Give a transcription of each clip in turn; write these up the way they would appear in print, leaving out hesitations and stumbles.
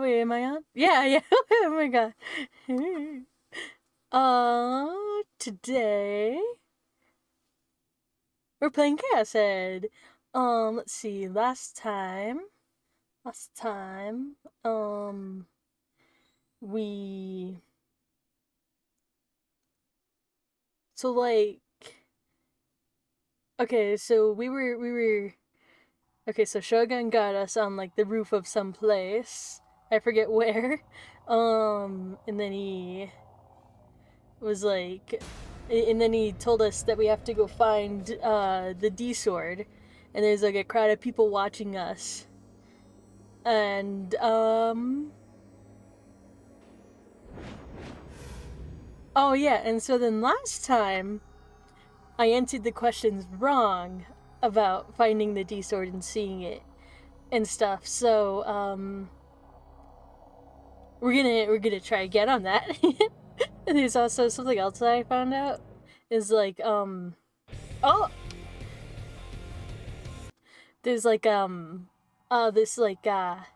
Wait, am I on? Yeah, yeah. Oh my god. Today we're playing Chaos Head. Let's see. Last time, we so like okay, so we were okay. So Shogun got us on like the roof of some place. I forget where. And then he was like, and then he told us that we have to go find the D sword, and there's like a crowd of people watching us, and oh yeah, and so then last time I answered the questions wrong about finding the D sword and seeing it and stuff. So we're gonna try again on that. And there's also something else that I found out is like oh, there's this like a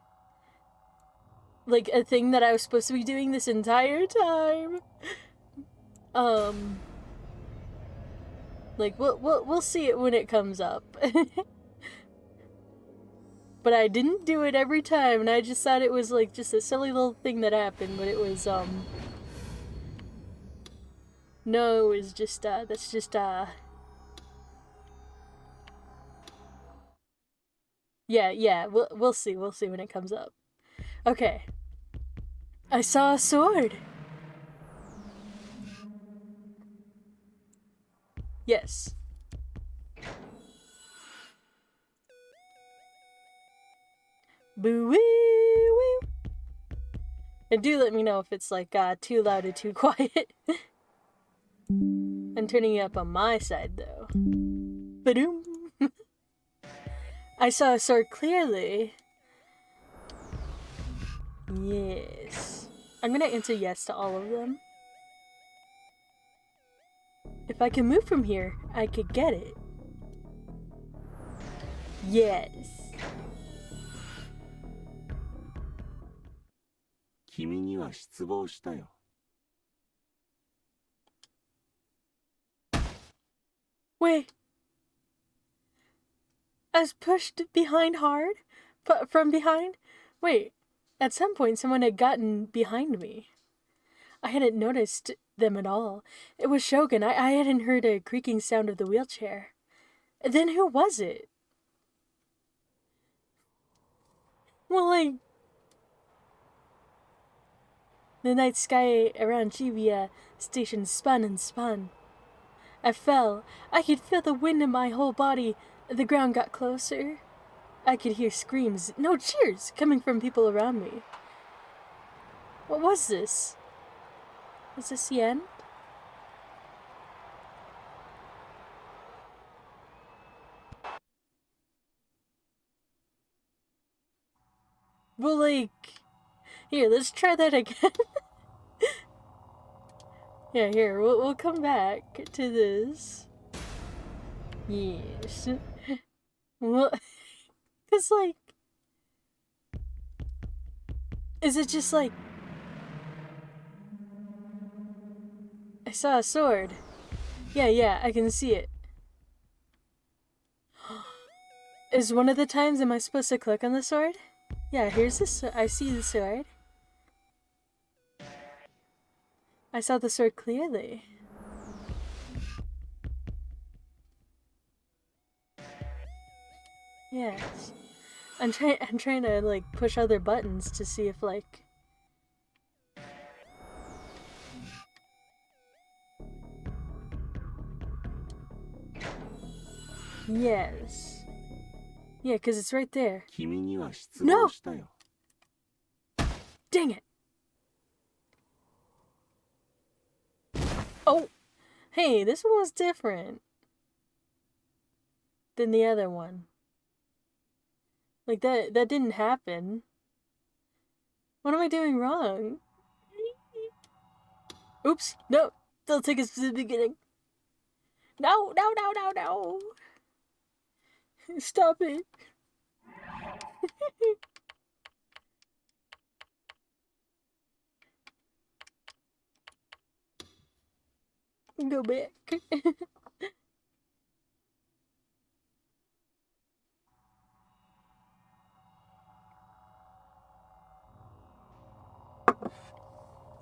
thing that I was supposed to be doing this entire time. Um like we'll see it when it comes up. But I didn't do it every time, and I just thought it was like just a silly little thing that happened, but it was no, it was just that's just yeah, we'll see. We'll see when it comes up. Okay. I saw a sword. Yes. Boo wee wee. And do let me know if it's like too loud or too quiet. I'm turning it up on my side though. Ba-doom. I saw a sword clearly. Yes. I'm gonna answer yes to all of them. If I can move from here, I could get it. Yes. 君には失望したよ。Wait. I was pushed behind hard? From behind? Wait. At some point, someone had gotten behind me. I hadn't noticed them at all. It was Shogun. I hadn't heard a creaking sound of the wheelchair. Then who was it? Well, like, the night sky around Shibuya Station spun and spun. I fell. I could feel the wind in my whole body. The ground got closer. I could hear screams, no, cheers, coming from people around me. What was this? Was this the end? Well, like, here, let's try that again. Yeah, here, we'll come back to this. Yes. Well, cause like, is it just like, I saw a sword. Yeah, I can see it. Is one of the times am I supposed to click on the sword? Yeah, here's this. I see the sword. I saw the sword clearly. Yes. I'm trying to like push other buttons to see if like yes. Yeah, cuz it's right there. 君には失望したよ。 Dang it. Oh. Hey, this one was different than the other one. Like that didn't happen. What am I doing wrong? Oops. No. They'll take us to the beginning. No. Stop it. Go back.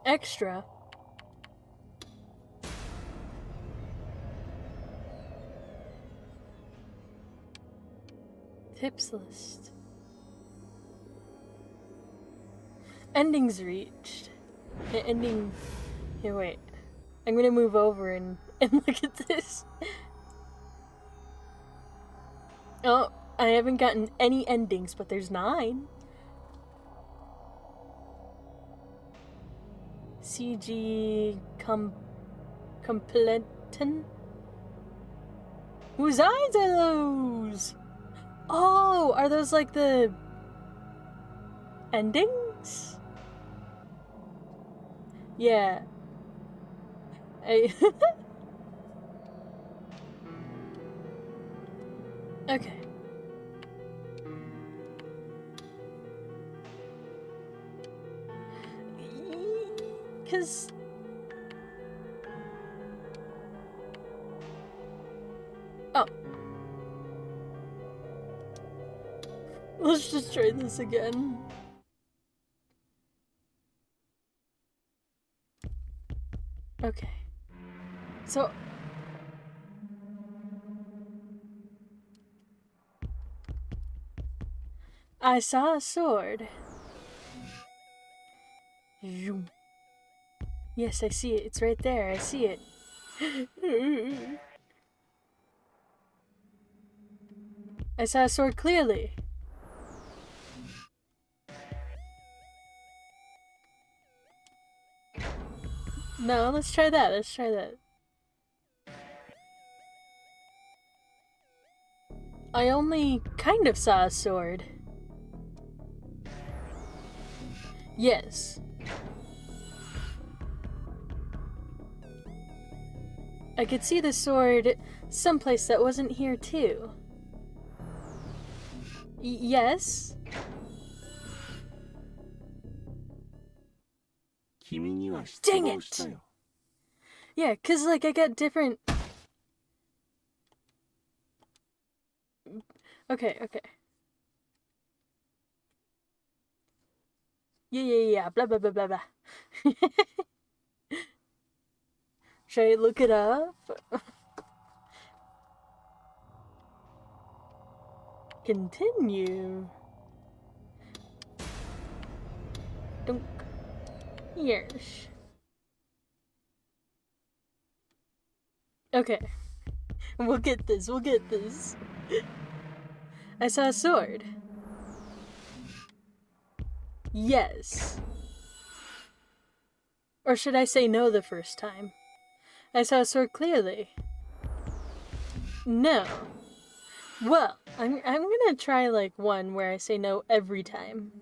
Extra. Tips list. Endings reached. Ending. Here, wait. I'm gonna move over and look at this. Oh, I haven't gotten any endings, but there's 9. CG Completon? Whose eyes are those? Oh, are those like the endings? Yeah. Okay. Cause oh, let's just try this again. Okay. So I saw a sword. Zoom. Yes, I see it. It's right there. I see it. I saw a sword clearly. No, let's try that. Let's try that. I only kind of saw a sword. Yes. I could see the sword someplace that wasn't here too. Yes? Dang it! Yeah, cause like I got different... Okay. Yeah, blah blah blah blah blah. Should I look it up? Continue. Dunk. Yes. Okay. We'll get this. I saw a sword. Yes. Or should I say no the first time? I saw a sword clearly. No. Well, I'm gonna try like one where I say no every time.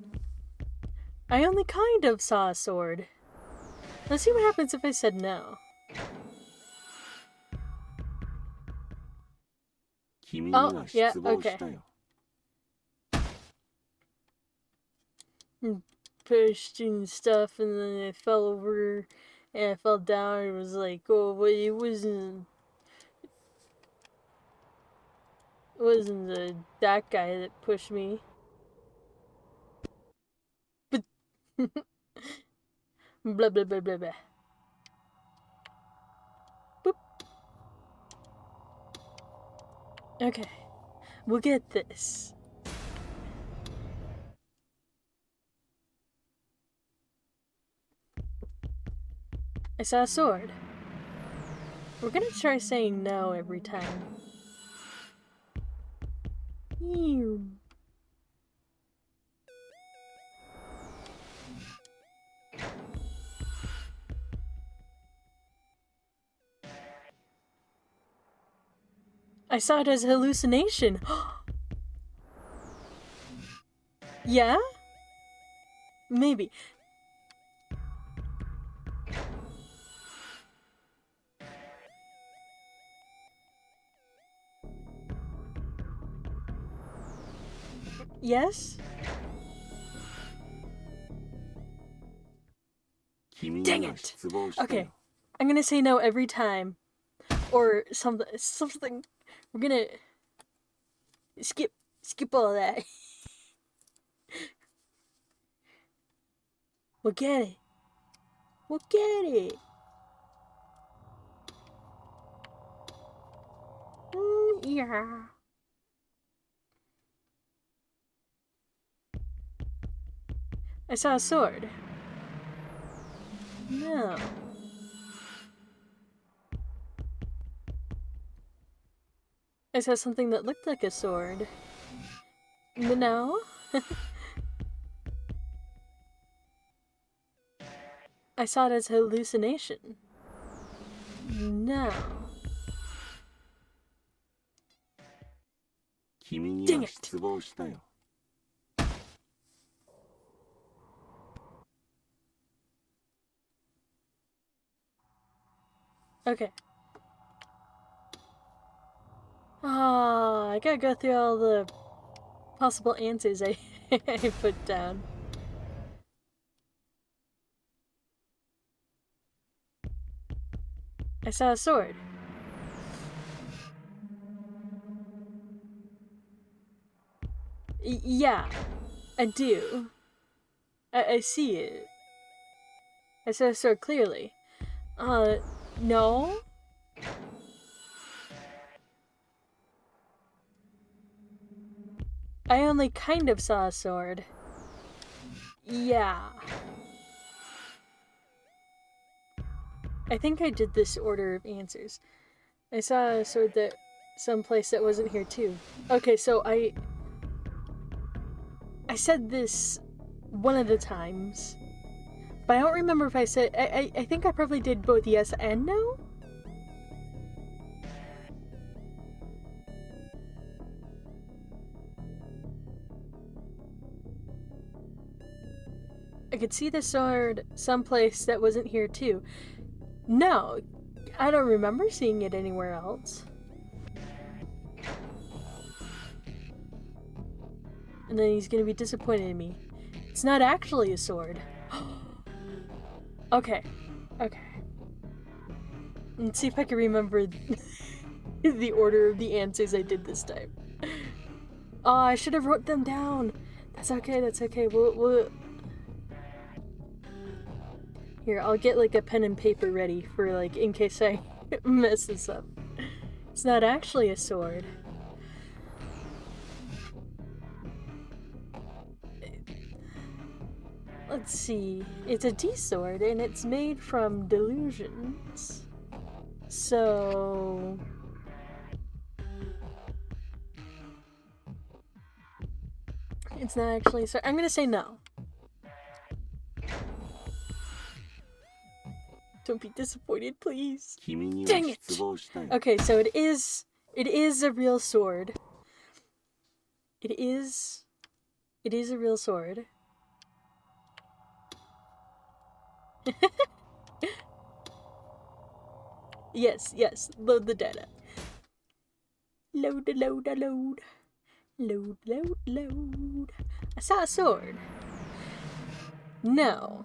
I only kind of saw a sword. Let's see what happens if I said no. Oh, yeah, okay. Pushed and stuff, and then I fell over, and I fell down. It was like, oh, but it wasn't that guy that pushed me. But blah blah blah blah blah. Boop. Okay, we'll get this. I saw a sword. We're gonna try saying no every time. I saw it as a hallucination. Yeah? Maybe. Yes? Dang it! Okay, I'm gonna say no every time. or something. We're gonna skip all that. We'll get it. We'll get it. Yeah. I saw a sword. No. I saw something that looked like a sword. No. I saw it as a hallucination. No. 君に Dang は it. 失望したよ。 Okay. Ah, I gotta go through all the possible answers I put down. I saw a sword. Yeah, I do. I see it. I saw a sword clearly. No? I only kind of saw a sword. Yeah. I think I did this order of answers. I saw a sword that someplace that wasn't here too. Okay, so I said this one of the times, but I don't remember if I said. I think I probably did both yes and no. I could see the sword someplace that wasn't here too. No, I don't remember seeing it anywhere else. And then he's gonna be disappointed in me. It's not actually a sword. Okay. Okay. Let's see if I can remember the order of the answers I did this time. Oh, I should have wrote them down. That's okay, that's okay. We'll... Here, I'll get like a pen and paper ready for like in case I mess this up. It's not actually a sword. Let's see. It's a D-sword and it's made from delusions. So... It's not actually a sword. I'm gonna say no. Don't be disappointed, please. 君には Dang it! 失望したよ。 Okay, so it is a real sword. It is a real sword. Yes, load the data. Load. Load. I saw a sword. No.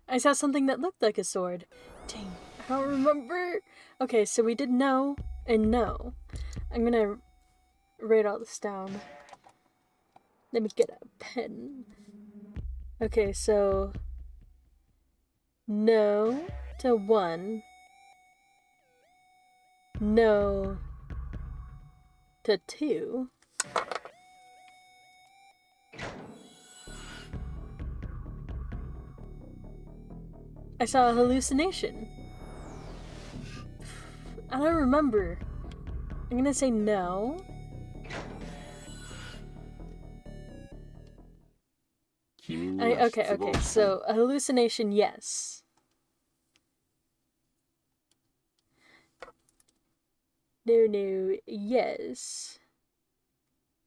I saw something that looked like a sword. Dang, I don't remember. Okay, so we did no and no. I'm gonna write all this down. Let me get a pen. Okay, so no to 1. No to 2. I saw a hallucination. I don't remember. I'm gonna say no. Okay, so a hallucination, yes. No, yes.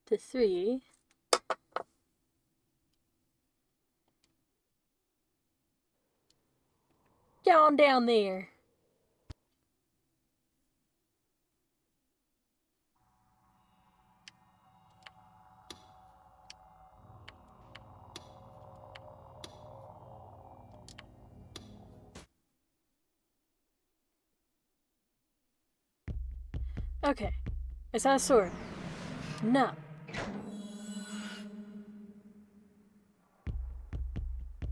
To 3. Get on down there. Okay. I saw a sword. No.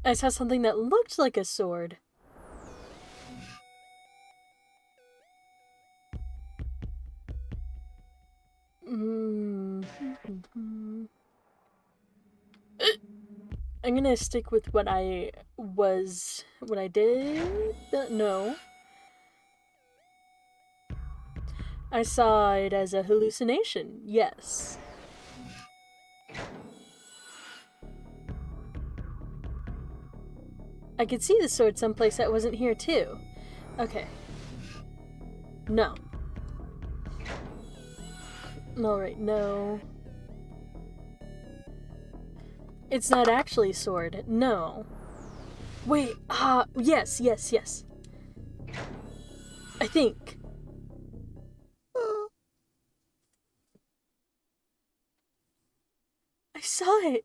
I saw something that looked like a sword. I'm gonna stick with what I did? No. I saw it as a hallucination, yes. I could see the sword someplace that wasn't here too. Okay. No. Alright, no. It's not actually a sword. No. Wait, yes. I think. I saw it.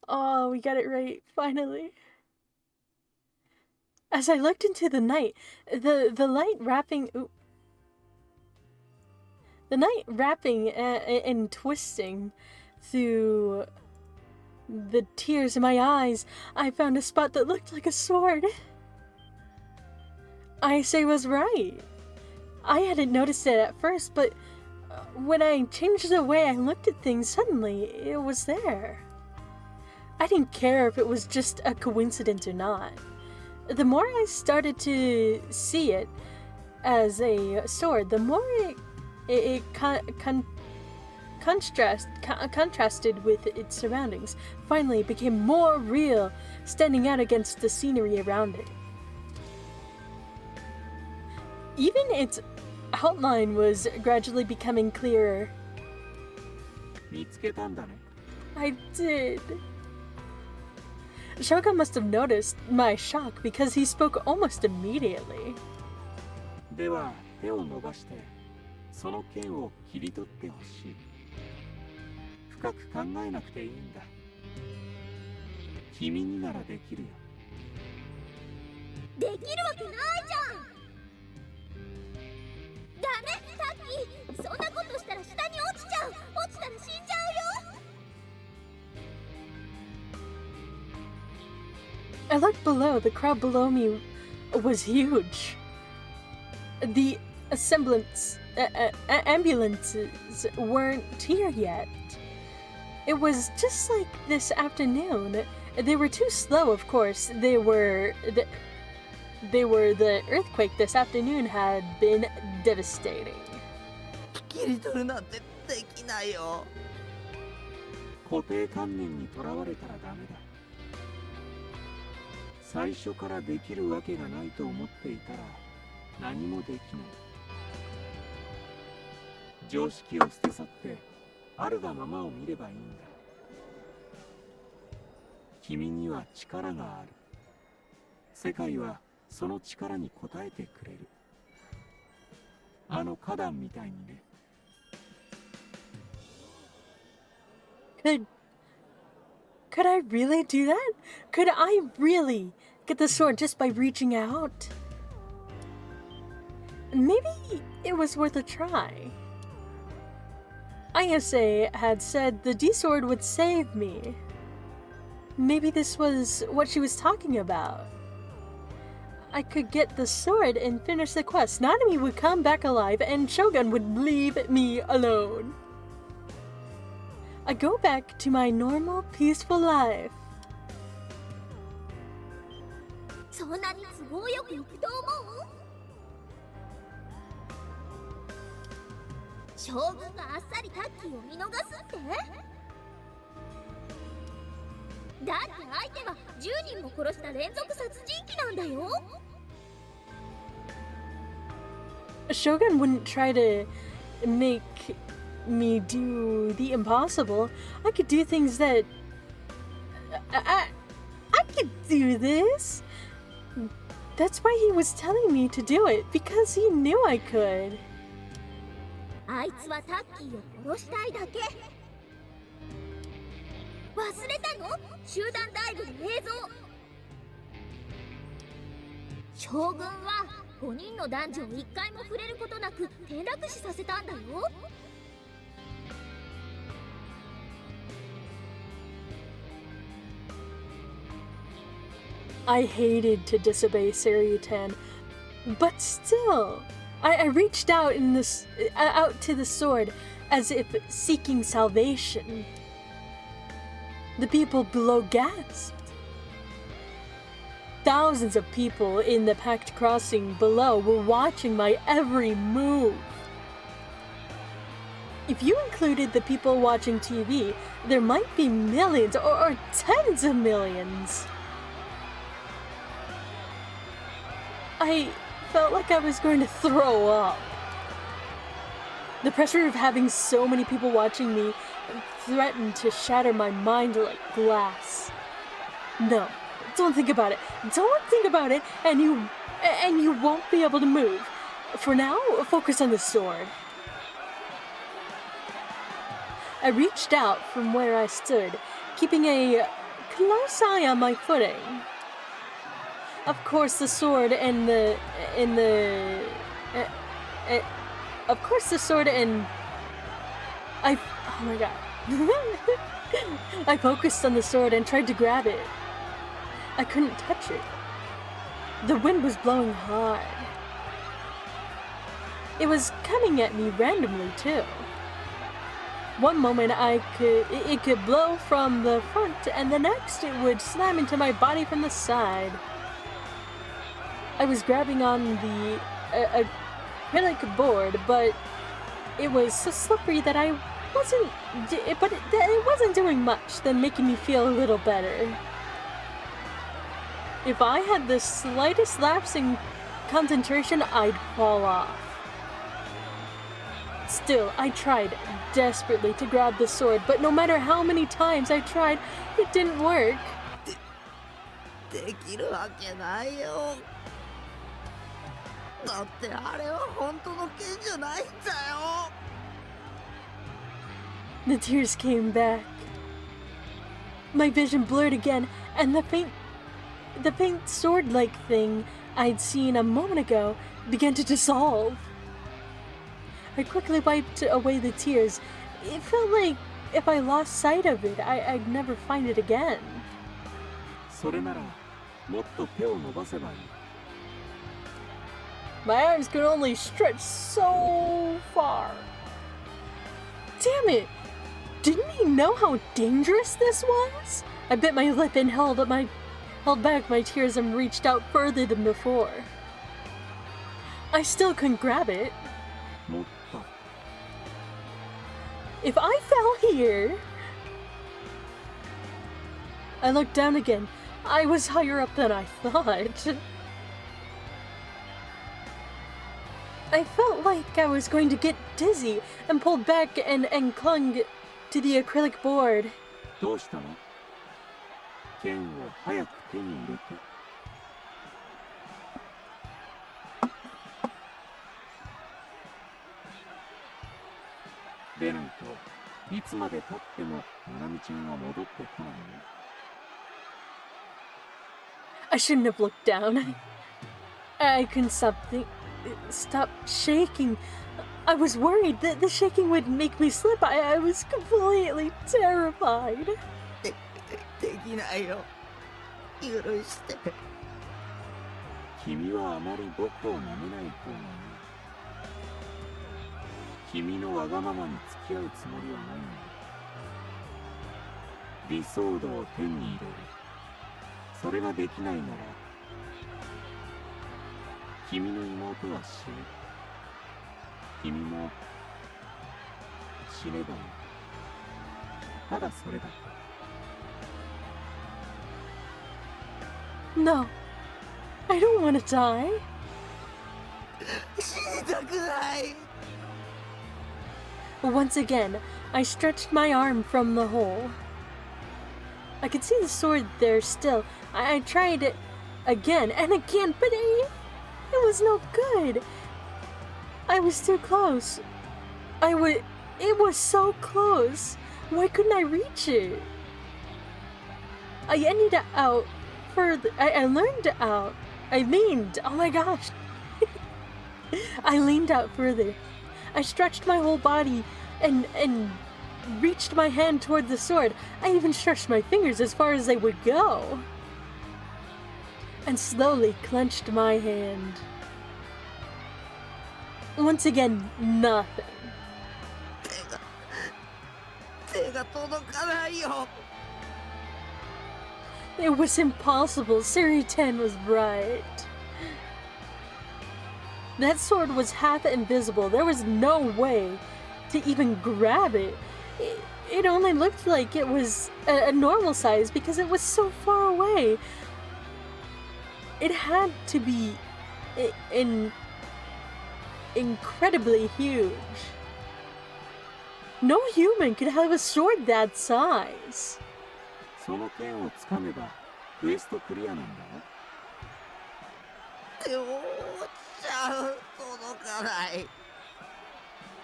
Oh, we got it right, finally. As I looked into the night, the light wrapping... Ooh. The night wrapping and twisting through the tears in my eyes, I found a spot that looked like a sword. Ayase was right. I hadn't noticed it at first, but when I changed the way I looked at things, suddenly it was there. I didn't care if it was just a coincidence or not. The more I started to see it as a sword, the more it contrasted with its surroundings. Finally, it became more real, standing out against the scenery around it. Even its outline was gradually becoming clearer. 見つけたんだね。 I did. Shogun must have noticed my shock because he spoke almost immediately. では手を伸ばしてその剣を切り取ってほしい。深く考えなくていいんだ。君にならできるよ。できるわけないじゃん。ダメ、タッキー、そんなことしたら下に落ちちゃう。落ちたら死んじゃうよ。 I looked below. The crowd below me was huge. The ambulances weren't here yet. It was just like this afternoon. They were too slow, of course. They were the earthquake this afternoon had been devastating. 切り取るなんてできないよ。固定観念にとらわれたらダメだ。最初からできるわけがないと思っていたら何もできない。常識を捨て去ってあるがままを見ればいいんだ。君には力がある。世界はその力に応えてくれる。あの花壇みたいにね。Could I really do that? Could I really get the sword just by reaching out? Maybe it was worth a try. Ayase had said the D-sword would save me. Maybe this was what she was talking about. I could get the sword and finish the quest. Nanami would come back alive and Shogun would leave me alone. I go back to my normal, peaceful life. そんなに都合よくいくと思う？将軍があっさりタッキーを見逃すって？だって相手は10人も殺した連続殺人鬼なんだよ。 Shogun wouldn't try to make me do the impossible. I could do things that I could do this. That's why he was telling me to do it, because he knew I could. あいつはタッキーを殺したいだけ。忘れたの？集団ダイブの映像。将軍は5人の男女を一回も触れることなく転落死させたんだよ。I hated to disobey Saryutan, but still, I reached out out to the sword as if seeking salvation. The people below gasped. Thousands of people in the packed crossing below were watching my every move. If you included the people watching TV, there might be millions or tens of millions. I felt like I was going to throw up. The pressure of having so many people watching me threatened to shatter my mind like glass. No, don't think about it. Don't think about it, and you won't be able to move. For now, focus on the sword. I reached out from where I stood, keeping a close eye on my footing. Of course, the sword and oh my god. I focused on the sword and tried to grab it. I couldn't touch it. The wind was blowing hard. It was coming at me randomly too. One moment it could blow from the front, and the next it would slam into my body from the side. I was grabbing on the acrylic board, but it was so slippery that it wasn't doing much than making me feel a little better. If I had the slightest lapse in concentration, I'd fall off. Still, I tried desperately to grab the sword, but no matter how many times I tried, it didn't work. できるわけないよ。だってあれは本当の剣じゃないんだよ。The tears came back. My vision blurred again, and the faint sword-like thing I'd seen a moment ago began to dissolve. I quickly wiped away the tears. It felt like if I lost sight of it, I'd never find it again. それならもっと手を伸ばせばいい。 My arms could only stretch so far. Damn it! Didn't he know how dangerous this was? I bit my lip and held back my tears and reached out further than before. I still couldn't grab it. もっと If I fell here... I looked down again. I was higher up than I thought. I felt like I was going to get dizzy and pulled back and clung to the acrylic board. どうしたの？剣を早く手に入れて。でないといつまで経ってもナナミちゃんは戻ってこないね。 I shouldn't have looked down. I couldn't stop shaking. I was worried that the shaking would make me slip. I was completely terrified. できないよ。許して。君はあまり僕を舐めない方がいい。君のわがままに付き合うつもりはないんだ。理想度を手に入れる。それができないなら君の妹は死ぬ。君も死ねばいい。ただそれだけ。 No, I don't want to die. 死にたくない。 Once again, I stretched my arm from the hole. I could see the sword there still. I tried it again and again, but it was no good. I was too close. It was so close. Why couldn't I reach it? I ended out further. I leaned out. Oh my gosh. I leaned out further. I stretched my whole body and reached my hand toward the sword. I even stretched my fingers as far as they would go. And slowly clenched my hand. Once again, nothing. 手が届かないよ。 It was impossible. Suri-ten was right. That sword was half invisible. There was no way to even grab it. It only looked like it was a normal size because it was so far away. It had to be incredibly huge. No human could have a sword that size. その剣をつかめばクエストクリアなんだよ。でもちゃん届かない。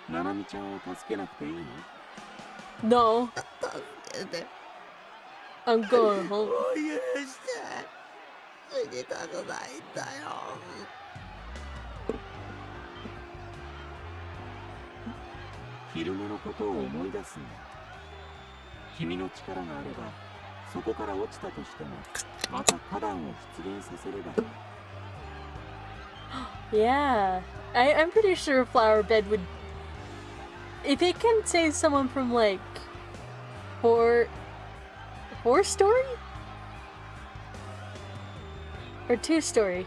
ナナミちゃんを助けなくていいの？ No, 助けて。 I'm going home. もう許して。死にたくないんだよ。昼間のことを思い出すんだ。君の力があればそこから落ちたとしてもまた花壇を出現させればいい。 Yeah, I'm pretty sure Flower Bed would... If it can save someone from, like, four story? Or 2-story?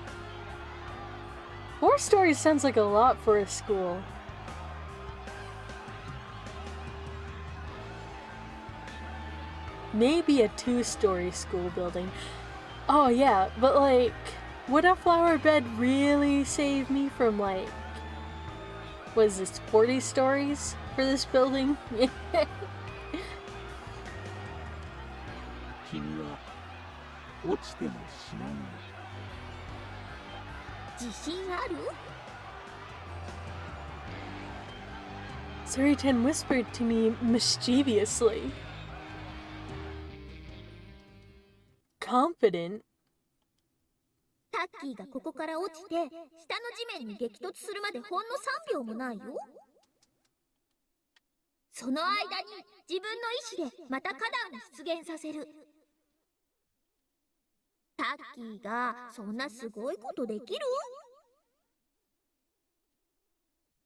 4 stories sounds like a lot for a school. Maybe a 2-story school building. Oh yeah, but like... Would a flower bed really save me from, like, was this 40 stories for this building? 君は落ちても死なない。自信ある？ Suri-ten whispered to me mischievously. Confident? タッキーがここから落ちて下の地面に激突するまでほんの3秒もないよ。その間に自分の意志でまた花壇を出現させる。タッキーがそんなすごいことできる？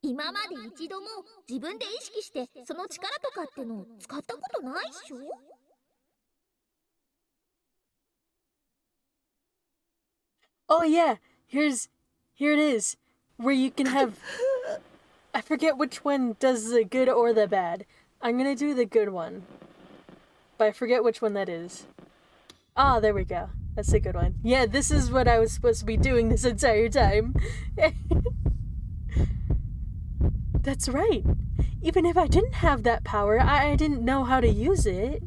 今まで一度も自分で意識してその力とかってのを使ったことないっしょ？ Oh yeah, here it is, where you can have... I forget which one does the good or the bad. I'm gonna do the good one. But I forget which one that is. Ah, there we go. That's the good one. Yeah, this is what I was supposed to be doing this entire time. That's right. Even if I didn't have that power, I didn't know how to use it.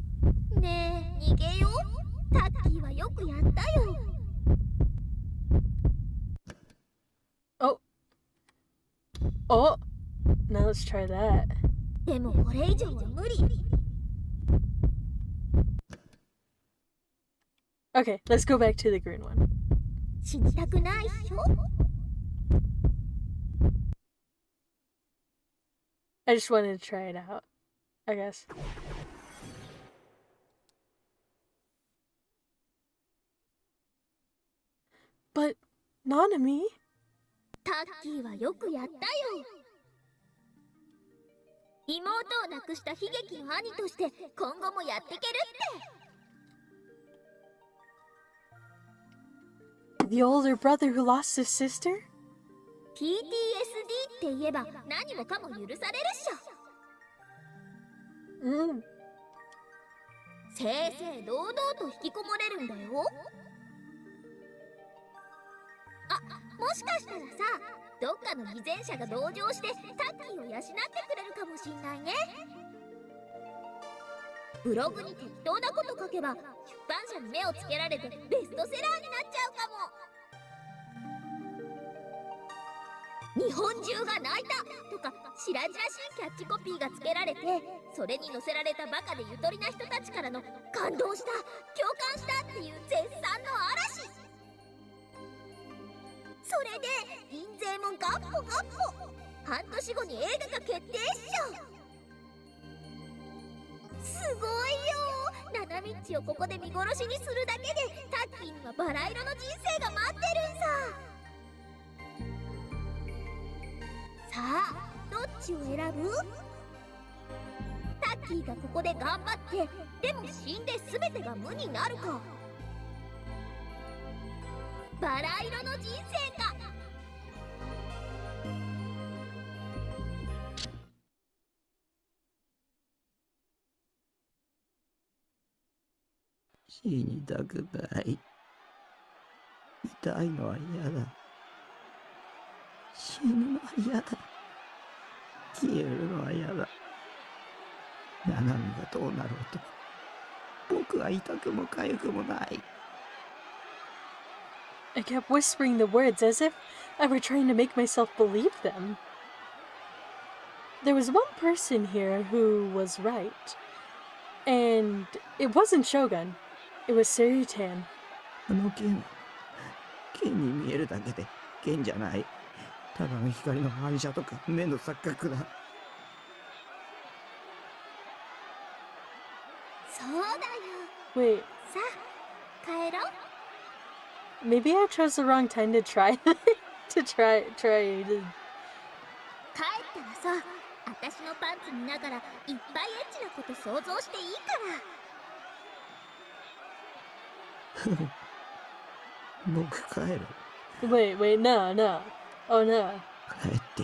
ねえ、逃げよう。タッキーはよくやったよ。 Oh, now let's try that. でもこれ以上は無理。 Okay, let's go back to the green one. 死にたくないっしょ？ I just wanted to try it out, I guess. But, Nanami? タッキーはよくやったよ。妹を亡くした悲劇の兄として今後もやっていけるって。 The older brother who lost his sister? PTSD って言えば何もかも許されるっしょ。正々堂々と引きこもれるんだよ。あ、もしかしたらさ、どっかの偽善者が同情してタッキーを養ってくれるかもしんないね。ブログに適当なこと書けば出版社に目をつけられてベストセラーになっちゃうかも。日本中が泣いたとか白々しいキャッチコピーがつけられて、それに載せられたバカでゆとりな人たちからの感動した共感したっていう絶賛の嵐。それで印税もガッポガッポ。半年後に映画が決定っしょ。すごいよ。ナナミッチをここで見殺しにするだけでタッキーにはバラ色の人生が待ってるんさ。さあどっちを選ぶ？タッキーがここで頑張ってでも死んで全てが無になるか、バラ色の人生か。死にたくない。痛いのは嫌だ。死ぬのは嫌だ。消えるのは嫌だ。ナナミがどうなろうと僕は痛くも痒くもない。 I kept whispering the words as if I were trying to make myself believe them. There was one person here who was right. And it wasn't Shogun. It was Seryutan. あの剣に見えるだけで剣じゃない。ただの光の反射とか目の錯覚だ。そうだよ。 Wait, さあ帰ろう。 maybe I chose the wrong time to try to try to... 帰ったらさ、私のパンツ見ながらいっぱいエッチなこと想像していいから。僕帰る。 Wait, no. Oh no. 帰って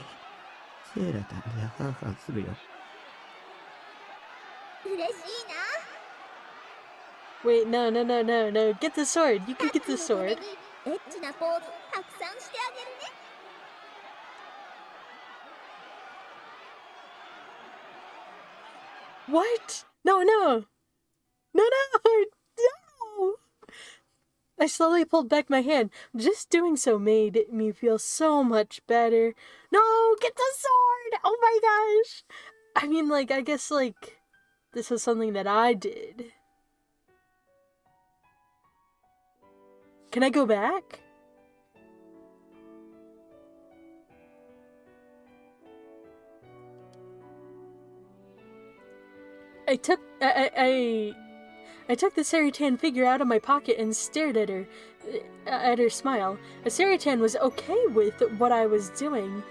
セーラタンでハーハーするよ。嬉しいな。 Wait, no. Get the sword. You can get the sword. エッチなポーズたくさんしてあげるね。 What? No. I slowly pulled back my hand. Just doing so made me feel so much better. No, get the sword! Oh my gosh! I mean, I guess, this was something that I did. Can I go back? I took the Seryutan figure out of my pocket and stared at her smile. Seryutan was okay with what I was doing.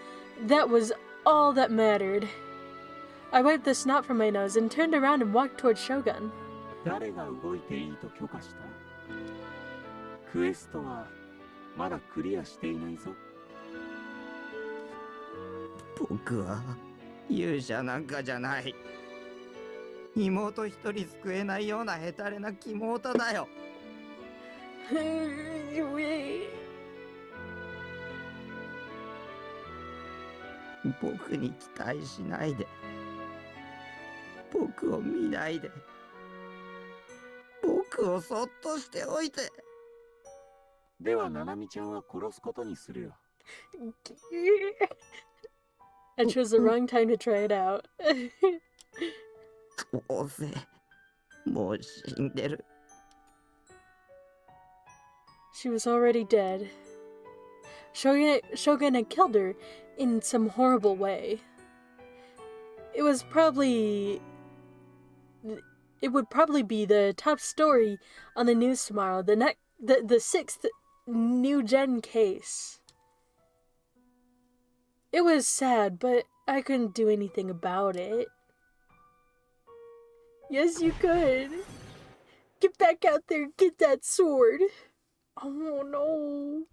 That was all that mattered. I wiped the snot from my nose and turned around and walked towards Shogun. 誰が動いていいと許可した？クエストはまだクリアしていないぞ。僕は勇者なんかじゃない。妹一人救えないようなヘタレな妹だよ。僕に期待しないで。僕を見ないで。僕をそっとしておいて。ではナナミちゃんは殺すことにするよ。I chose the wrong time to try it out. どうせもう死んでる。 She was already dead. Shogun had killed her in some horrible way. It would probably be the top story on the news tomorrow. The sixth new gen case. It was sad, but I couldn't do anything about it. Yes, you could. Get back out there and get that sword. Oh no.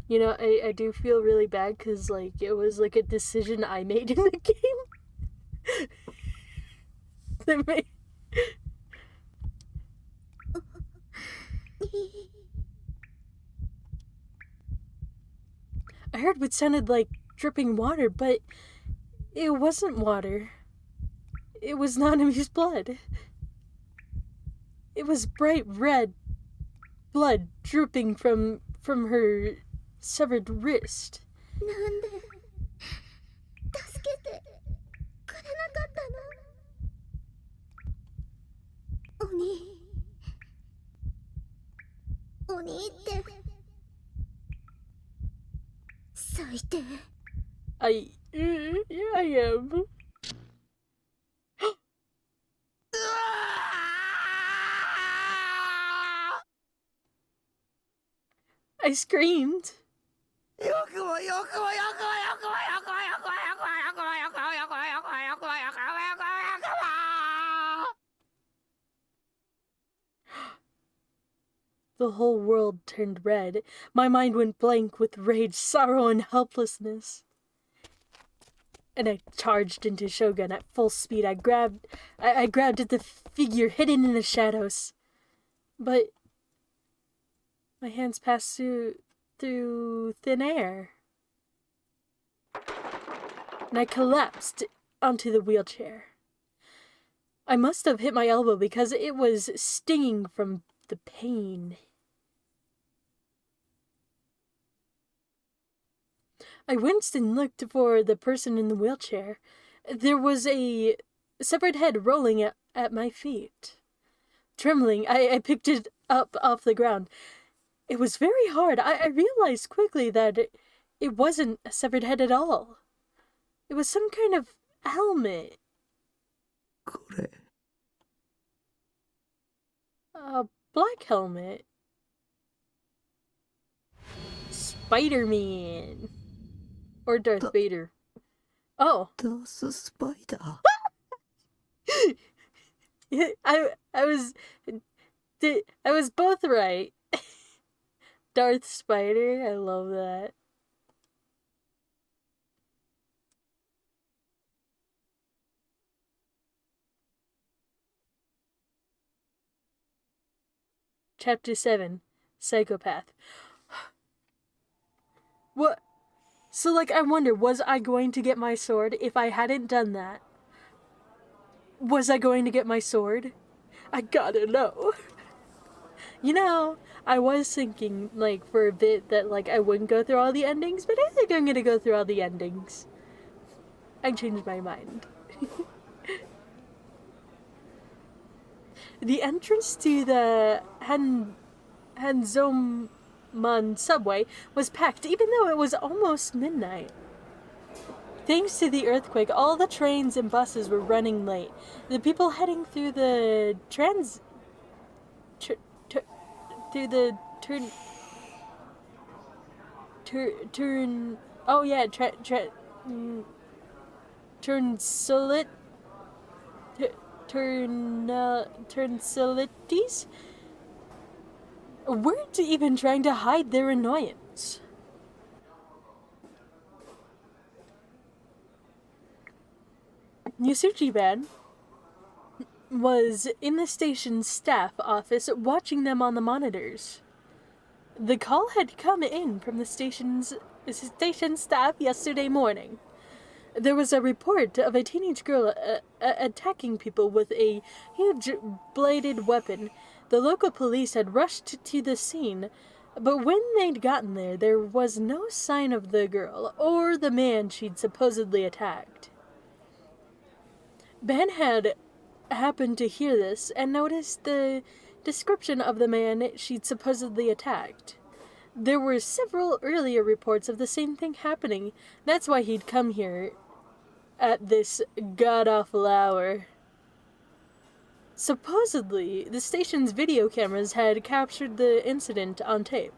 You know, I do feel really bad because, it was, a decision I made in the game. That made... I heard what sounded like dripping water, but it wasn't water. It was Nanami's blood. It was bright red blood dripping from from her severed wrist. なんで助けてくれなかったの？鬼って最低。 Yeah, I am. I screamed. The whole world turned red. My mind went blank with rage, sorrow, and helplessness. And I charged into Shogun at full speed. I grabbed at the figure hidden in the shadows. But my hands passed through thin air. And I collapsed onto the wheelchair. I must have hit my elbow because it was stinging from the pain. I winced and looked for the person in the wheelchair. There was a severed head rolling at my feet. Trembling, I picked it up off the ground. It was very hard. I realized quickly that it wasn't a severed head at all. It was some kind of helmet. これ A black helmet. Spider-Man. Or Darth Vader. Oh. ダーススパイダー I was both right. Darth Spider, I love that. Chapter 7, Psychopath. What? So, like, I wonder, was I going to get my sword if I hadn't done that? Was I going to get my sword? I gotta know. You know, I was thinking, like, for a bit that, like, I wouldn't go through all the endings, but I think I'm gonna go through all the endings. I changed my mind. The entrance to the Hanzoman subway was packed, even though it was almost midnight. Thanks to the earthquake, all the trains and buses were running late. The people heading through the Turnsilities weren't even trying to hide their annoyance. Yasuchiban was in the station's staff office watching them on the monitors. The call had come in from the station staff yesterday morning. There was a report of a teenage girl attacking people with a huge bladed weapon. The local police had rushed to the scene, but when they'd gotten there, there was no sign of the girl or the man she'd supposedly attacked. Ben had happened to hear this and noticed the description of the man she'd supposedly attacked. There were several earlier reports of the same thing happening. That's why he'd come here at this god-awful hour. Supposedly, the station's video cameras had captured the incident on tape.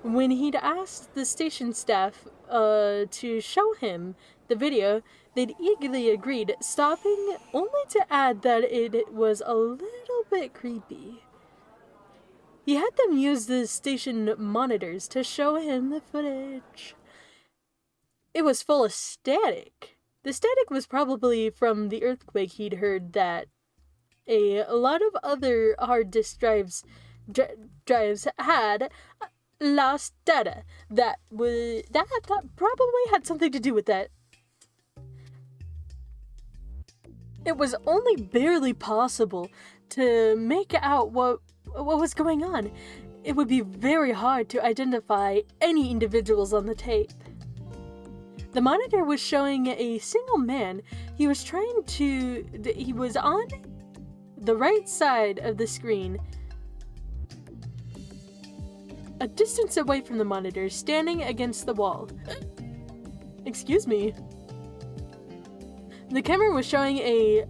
When he'd asked the station staff to show him the video, they'd eagerly agreed, stopping only to add that it was a little bit creepy. He had them use the station monitors to show him the footage. It was full of static. The static was probably from the earthquake he'd heard that a lot of other hard disk drives had lost data. That probably had something to do with that. It was only barely possible to make out what was going on. it would be very hard to identify any individuals on the tape. The monitor was showing a single man. He was on the right side of the screen, a distance away from the monitor, standing against the wall. Excuse me. The camera was showing a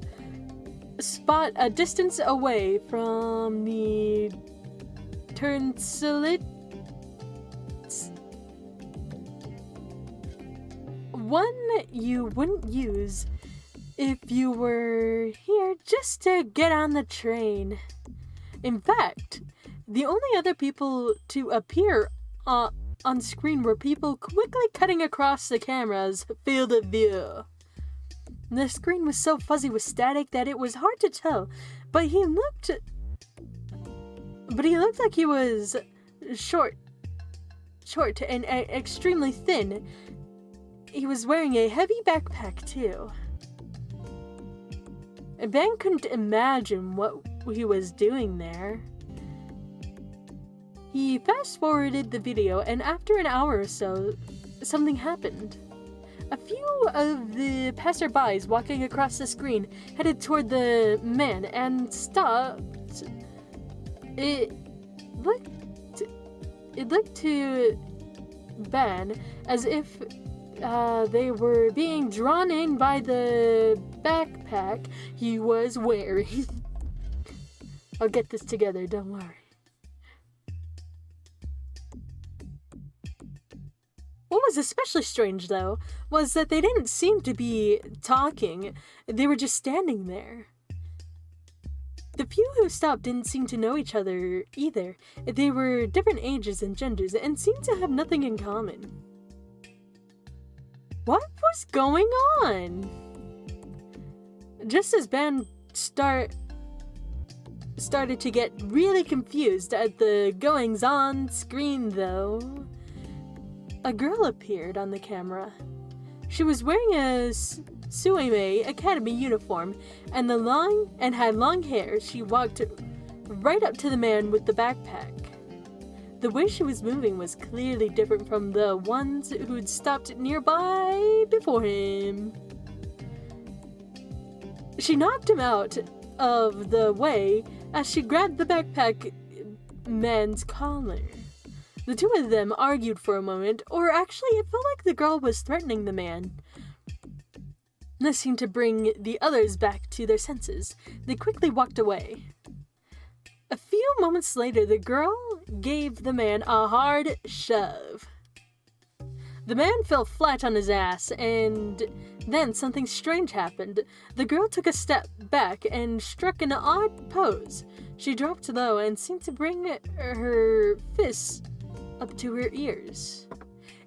spot a distance away from the tonsillitis. One you wouldn't use if you were here just to get on the train. In fact, the only other people to appear on screen were people quickly cutting across the camera's field of view. The screen was so fuzzy with static that it was hard to tell, but he looked like he was short and extremely thin. He was wearing a heavy backpack too. Ben couldn't imagine what he was doing there. He fast-forwarded the video, and after an hour or so, something happened. A few of the passerbys walking across the screen headed toward the man and stopped. It looked to Ben as if they were being drawn in by the backpack he was wearing. I'll get this together, don't worry. What was especially strange, though, was that they didn't seem to be talking. They were just standing there. The few who stopped didn't seem to know each other either. They were different ages and genders and seemed to have nothing in common. What was going on? Just as Ben started to get really confused at the goings-on screen, though, a girl appeared on the camera. She was wearing a Suimei Academy uniform and had long hair. She walked right up to the man with the backpack. The way she was moving was clearly different from the ones who'd stopped nearby before him. She knocked him out of the way as she grabbed the backpack man's collar. The two of them argued for a moment, or actually it felt like the girl was threatening the man. This seemed to bring the others back to their senses. They quickly walked away. A few moments later, the girl gave the man a hard shove. The man fell flat on his ass, and then something strange happened. The girl took a step back and struck an odd pose. She dropped low and seemed to bring her fists up to her ears.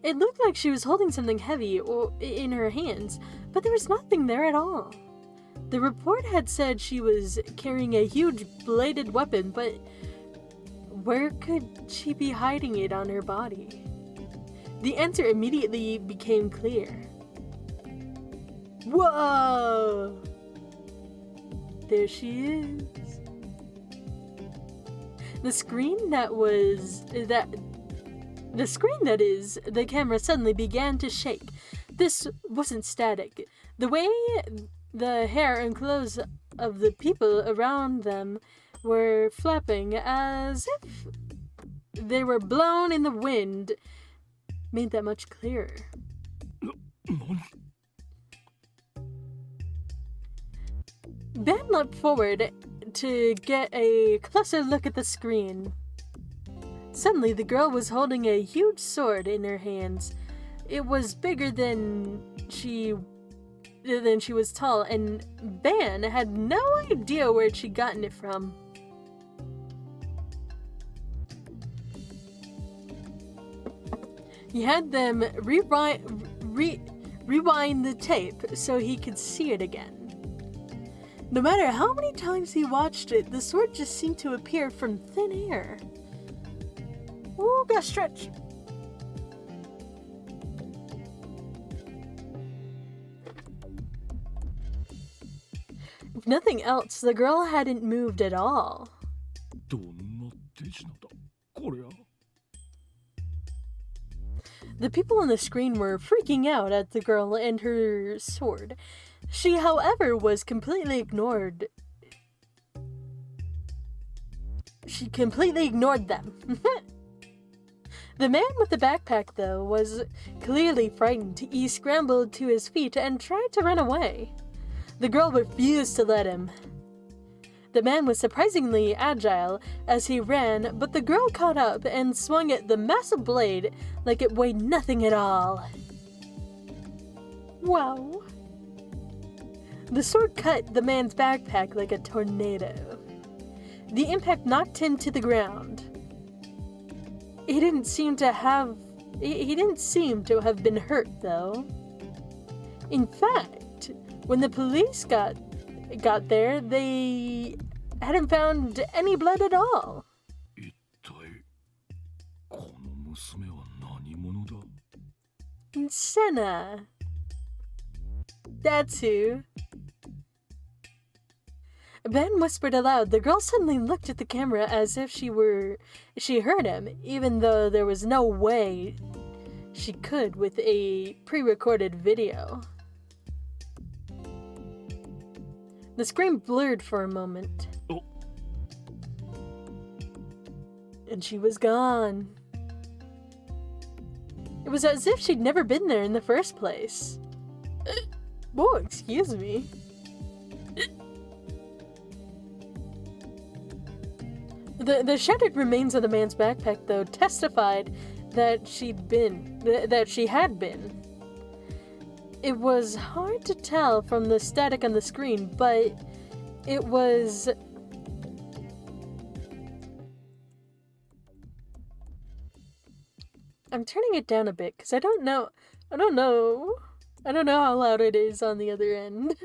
It looked like she was holding something heavy in her hands, but there was nothing there at all. The report had said she was carrying a huge bladed weapon, but where could she be hiding it on her body? The answer immediately became clear. Whoa! There she is. The screen the camera suddenly began to shake. This wasn't static. The way the hair and clothes of the people around them were flapping as if they were blown in the wind made that much clearer. Ben leapt forward to get a closer look at the screen. Suddenly, the girl was holding a huge sword in her hands. It was bigger than she was tall, and Ben had no idea where she'd gotten it from. He had them rewind the tape so he could see it again. No matter how many times he watched it, the sword just seemed to appear from thin air. Ooh, gotta stretch. If nothing else, the girl hadn't moved at all. どんな手品だここりゃ。 The people on the screen were freaking out at the girl and her sword. She, however, was completely ignored. She completely ignored them. The man with the backpack, though, was clearly frightened. He scrambled to his feet and tried to run away. The girl refused to let him. The man was surprisingly agile as he ran, but the girl caught up and swung at the massive blade like it weighed nothing at all. Wow. The sword cut the man's backpack like a tornado. The impact knocked him to the ground. He didn't seem to have been hurt, though. In fact, when the police got there, they hadn't found any blood at all. 一体この娘は何者だ? Senna. That's who. Ben whispered aloud. The girl suddenly looked at the camera as if she heard him, even though there was no way she could with a pre-recorded video. The screen blurred for a moment. Oh. And she was gone. It was as if she'd never been there in the first place. Oh, excuse me. The shattered remains of the man's backpack, though, testified that she had been. It was hard to tell from the static on the screen, but it was... I'm turning it down a bit, because I don't know how loud it is on the other end.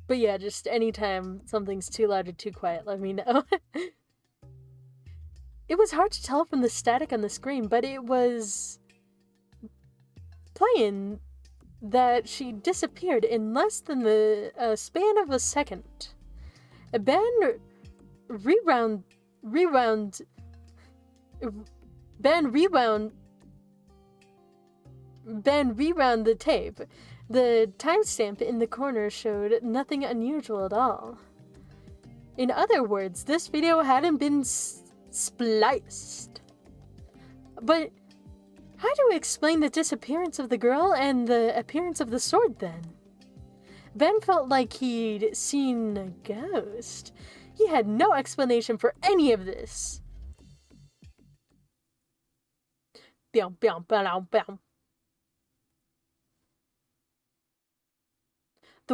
But yeah, just anytime something's too loud or too quiet, let me know. It was hard to tell from the static on the screen, but it was playing that she disappeared in less than the span of a second. Ben rewound the tape. The timestamp in the corner showed nothing unusual at all. In other words, this video hadn't been spliced. But how do we explain the disappearance of the girl and the appearance of the sword then? Ben felt like he'd seen a ghost. He had no explanation for any of this. The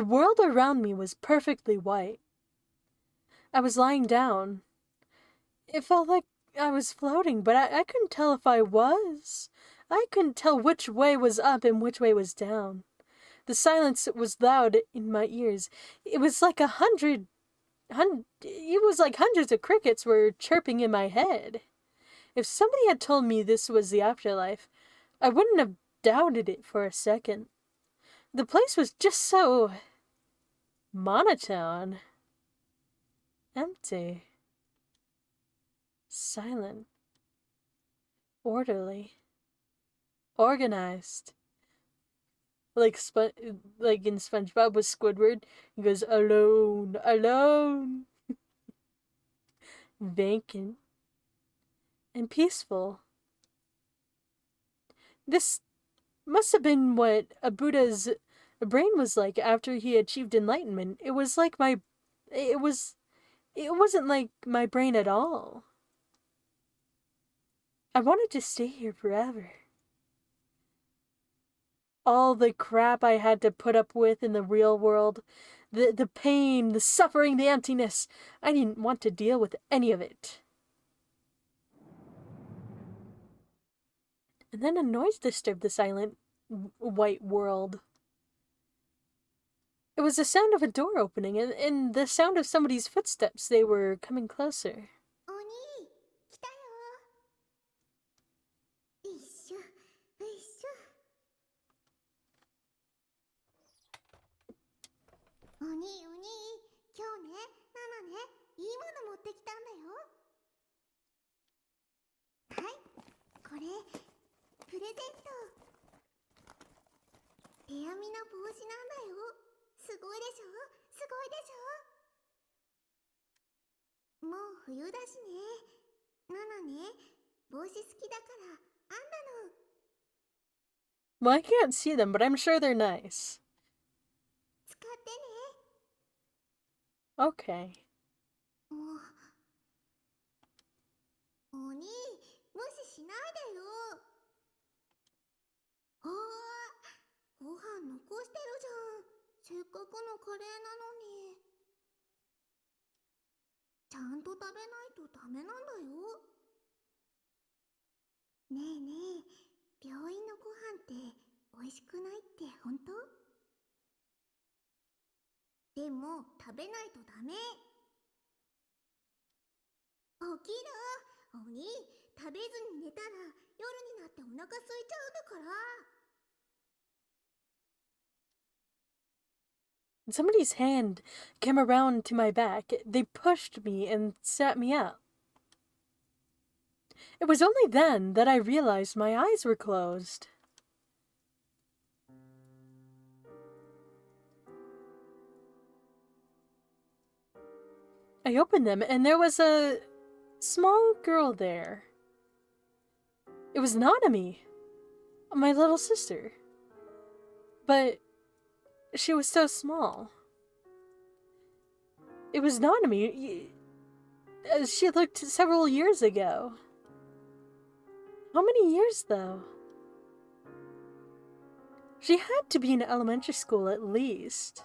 world around me was perfectly white. I was lying down. It felt like I was floating, but I couldn't tell if I was. I couldn't tell which way was up and which way was down. The silence was loud in my ears. It was like hundreds of crickets were chirping in my head. If somebody had told me this was the afterlife, I wouldn't have doubted it for a second. The place was just so monotone, empty, silent, orderly, organized. Like in SpongeBob with Squidward, he goes, alone, alone. Vacant and peaceful. This must have been what a Buddha's brain was like after he achieved enlightenment. It wasn't like my brain at all. I wanted to stay here forever. All the crap I had to put up with in the real world, the pain, the suffering, the emptiness, I didn't want to deal with any of it. And then a noise disturbed the silent, white world. It was the sound of a door opening and the sound of somebody's footsteps. They were coming closer. Oni, 来たよ。いっしょ、いっしょ。おに、手編みの帽子なんだよ。すごいでしょ、すごいでしょ。もう冬だしね。ナナね、帽子好きだから編んだの。 Well, I can't see them, but I'm sure they're nice. 使ってね。 Okay. お兄、無視しないでよ。あー、ご飯残してるじゃん。せっかくのカレーなのに。ちゃんと食べないとダメなんだよ。ねえねえ、病院のご飯って美味しくないって本当？でも食べないとダメ。起きろ、お兄。食べずに寝たら夜になってお腹空いちゃうんだから。 Somebody's hand came around to my back. They pushed me and sat me up. It was only then that I realized my eyes were closed. I opened them, and there was a small girl there. It was Nanami, my little sister. But she was so small. It was Nanami. She looked several years ago. How many years, though? She had to be in elementary school at least.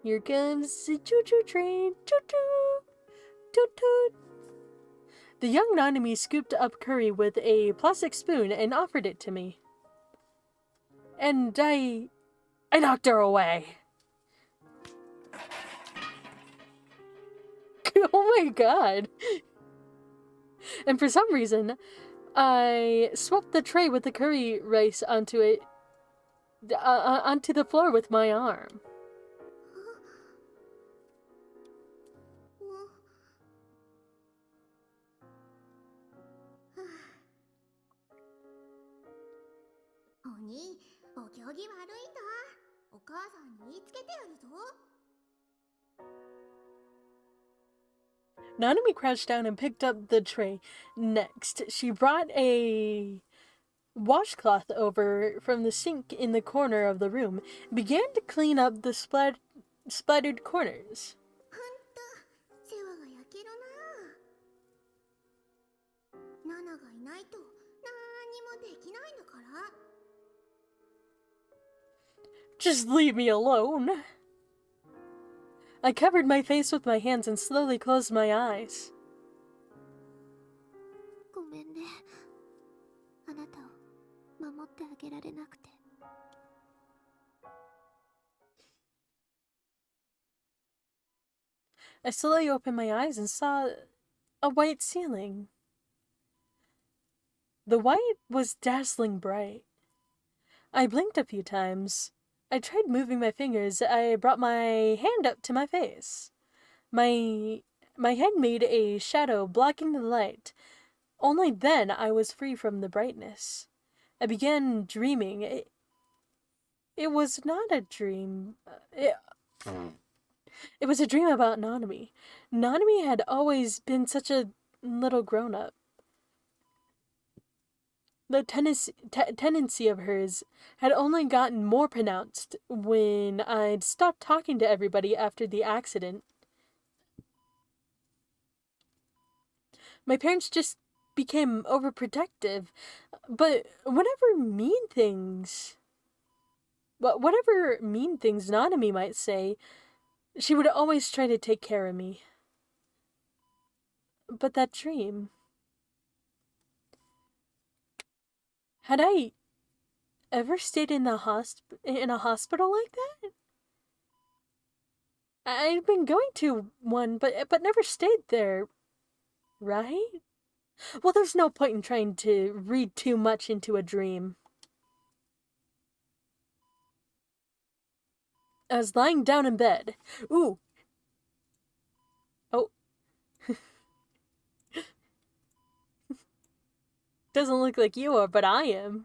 Here comes the choo-choo train. Choo-choo! Toot-toot! The young Nanami scooped up curry with a plastic spoon and offered it to me. And I knocked her away. Oh my god. And for some reason, I swept the tray with the curry rice onto it, onto the floor with my arm. お兄、お行儀悪いんだ。お母さんに言いつけてやるぞ。 Nanami crouched down and picked up the tray. Next, she brought a washcloth over from the sink in the corner of the room and began to clean up the splattered corners. ほんと、世話が焼けるな。ナナがいないと何にもできないんだから。 Just leave me alone. I covered my face with my hands and slowly closed my eyes. ごめんね。あなたを守ってあげられなくて。 I slowly opened my eyes and saw a white ceiling. The white was dazzling bright. I blinked a few times. I tried moving my fingers. I brought my hand up to my face. My head made a shadow blocking the light. Only then I was free from the brightness. I began dreaming. It was not a dream. It was a dream about Nanami. Nanami had always been such a little grown-up. The tendency of hers had only gotten more pronounced when I'd stopped talking to everybody after the accident. My parents just became overprotective, but whatever mean things Nanami might say, she would always try to take care of me. But that dream... Had I ever stayed in a hospital like that? I'd been going to one, but never stayed there, right? Well, there's no point in trying to read too much into a dream. I was lying down in bed. Ooh. Oh. Doesn't look like you are, but I am.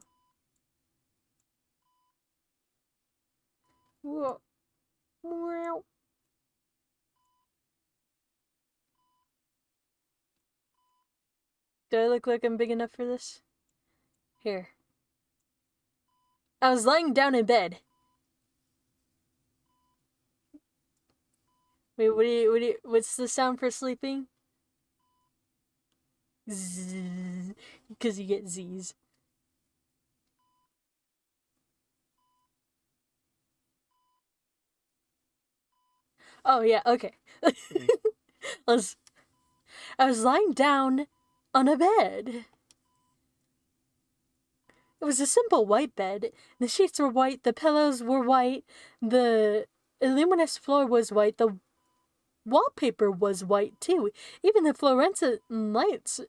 Whoa. Meow. Do I look like I'm big enough for this? Here. I was lying down in bed. Wait, what's the sound for sleeping? Zzz. Because you get Z's. Oh, yeah, okay. I was lying down on a bed. It was a simple white bed. The sheets were white, the pillows were white, the luminous floor was white, the wallpaper was white too. Even the fluorescent lights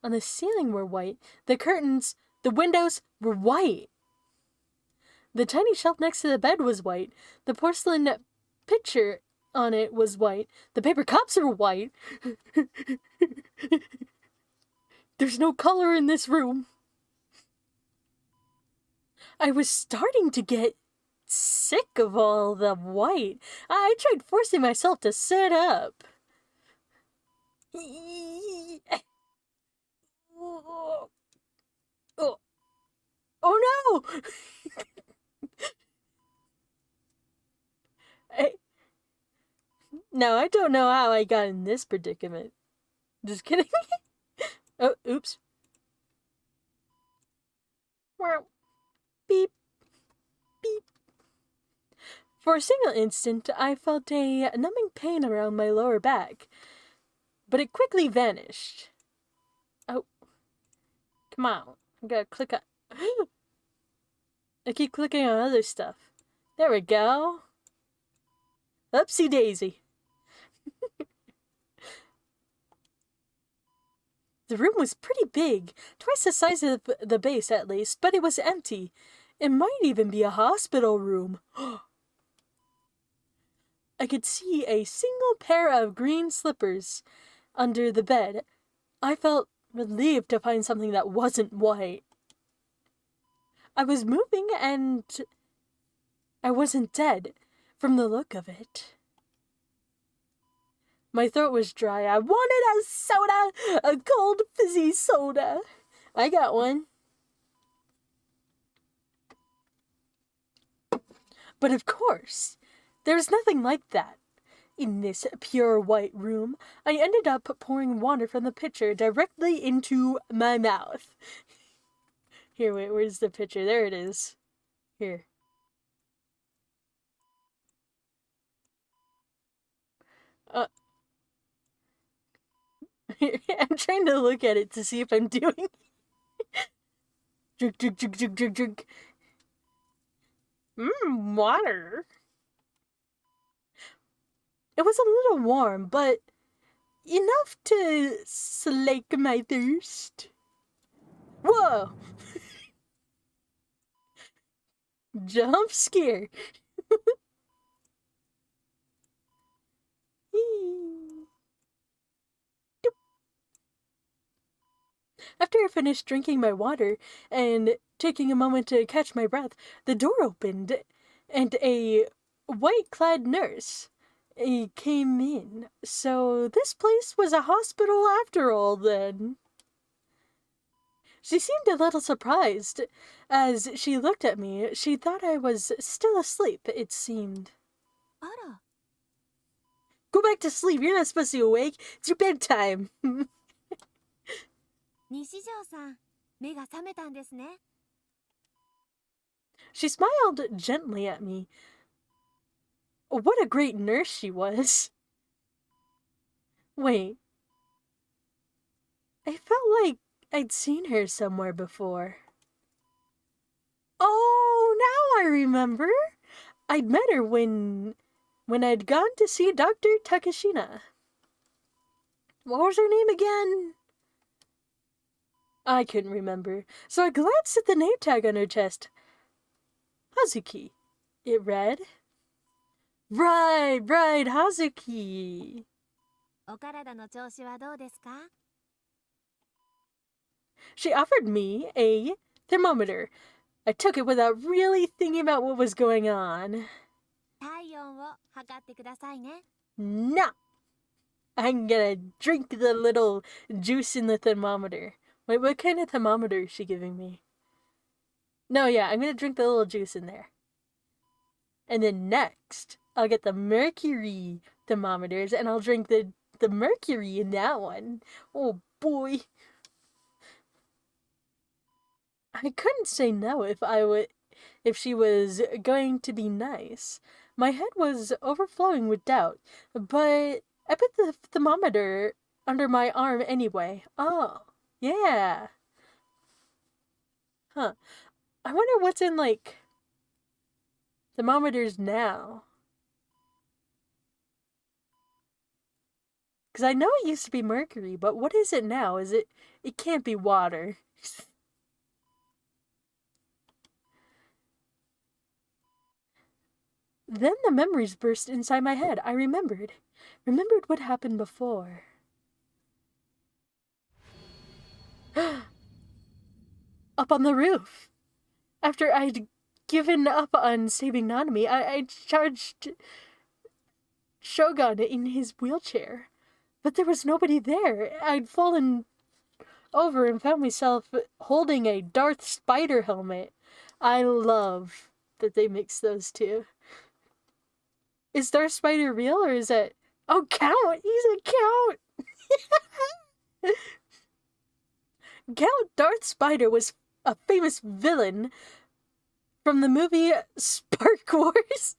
on the ceiling were white. The curtains, the windows were white. The tiny shelf next to the bed was white. The porcelain pitcher on it was white. The paper cups were white. There's no color in this room. I was starting to get sick of all the white. I tried forcing myself to sit up. Oh no! No, I don't know how I got in this predicament. Just kidding. Oh, oops. Beep. Beep. For a single instant, I felt a numbing pain around my lower back, but it quickly vanished. Oh. Come on. I gotta click on... I keep clicking on other stuff. There we go. Oopsie daisy. The room was pretty big, twice the size of the base at least, but it was empty. It might even be a hospital room. I could see a single pair of green slippers under the bed. I felt relieved to find something that wasn't white. I was moving and I wasn't dead, from the look of it. My throat was dry. I wanted a soda! A cold, fizzy soda. I got one. But of course, there was nothing like that. In this pure white room, I ended up pouring water from the pitcher directly into my mouth. Here, wait, where's the pitcher? There it is. Here. I'm trying to look at it to see if I'm doing... Drink. Water. It was a little warm, but enough to slake my thirst. Whoa! Jump scare. After I finished drinking my water and taking a moment to catch my breath, the door opened and a white-clad nurse came in. So this place was a hospital after all, then. She seemed a little surprised. As she looked at me, she thought I was still asleep, it seemed. Ara. Go back to sleep. You're not supposed to be awake. It's your bedtime. 西条さん、目が覚めたんですね。She smiled gently at me. What a great nurse she was. Wait. I felt like I'd seen her somewhere before. Oh, now I remember. I'd met her when I'd gone to see Dr. Takashina. What was her name again? I couldn't remember, so I glanced at the name tag on her chest. Hazuki, it read. Right, Hazuki. お体の調子はどうですか? She offered me a thermometer. I took it without really thinking about what was going on. 体温を測ってくださいね。 No! I'm gonna drink the little juice in the thermometer. Wait, what kind of thermometer is she giving me? No, yeah, I'm gonna drink the little juice in there. And then next, I'll get the mercury thermometers and I'll drink the mercury in that one. Oh boy. I couldn't say no if she was going to be nice. My head was overflowing with doubt, but I put the thermometer under my arm anyway. Oh, yeah. Huh. I wonder what's in, like, thermometers now. Because I know it used to be mercury, but what is it now? It can't be water. Then the memories burst inside my head. I remembered what happened before. Up on the roof. After I'd given up on saving Nanami, I charged Shogun in his wheelchair. But there was nobody there. I'd fallen over and found myself holding a Darth Spider helmet. I love that they mix those two. Is Darth Spider real or is that... Oh, Count! He's a Count! Count Darth Spider was a famous villain from the movie Spark Wars.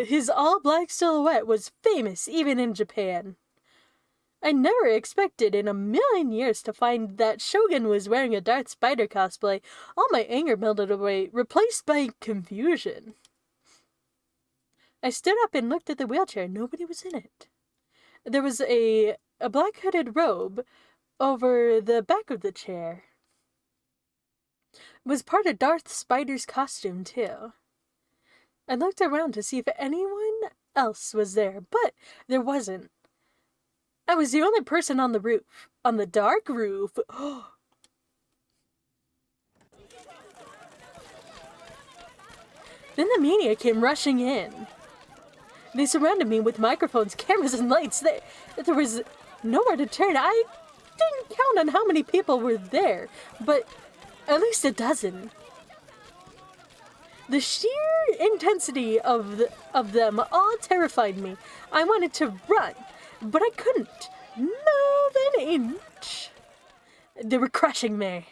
His all-black silhouette was famous even in Japan. I never expected in a million years to find that Shogun was wearing a Darth Spider cosplay. All my anger melted away, replaced by confusion. I stood up and looked at the wheelchair. Nobody was in it. There was a black hooded robe over the back of the chair. It was part of Darth Spider's costume, too. I looked around to see if anyone else was there, but there wasn't. I was the only person on the roof. On the dark roof. Then the media came rushing in. They surrounded me with microphones, cameras, and lights. There was nowhere to turn. I didn't count on how many people were there, but at least a dozen. The sheer intensity of them all terrified me. I wanted to run, but I couldn't move an inch. They were crushing me.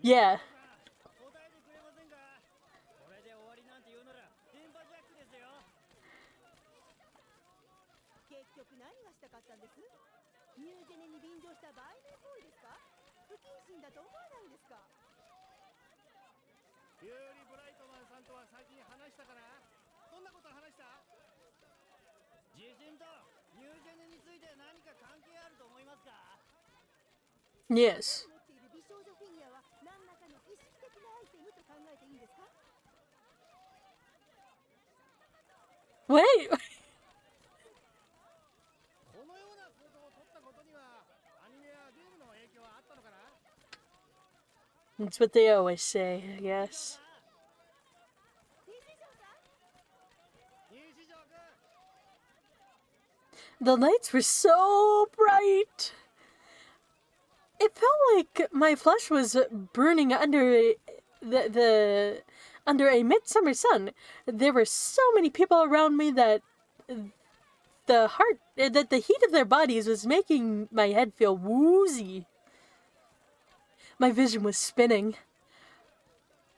Yeah. Yes. Wait. That's what they always say, I guess. The lights were so bright. It felt like my flesh was burning under under a midsummer sun. There were so many people around me that the heat of their bodies was making my head feel woozy. My vision was spinning.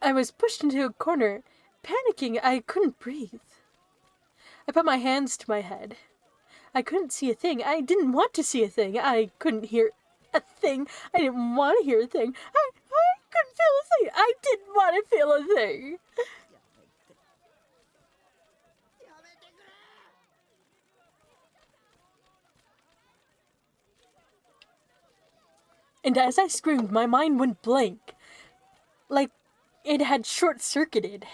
I was pushed into a corner, panicking. I couldn't breathe. I put my hands to my head. I couldn't see a thing. I didn't want to see a thing. I couldn't hear a thing. I didn't want to hear a thing. I couldn't feel a thing. I didn't want to feel a thing. And as I screamed, my mind went blank. Like it had short-circuited.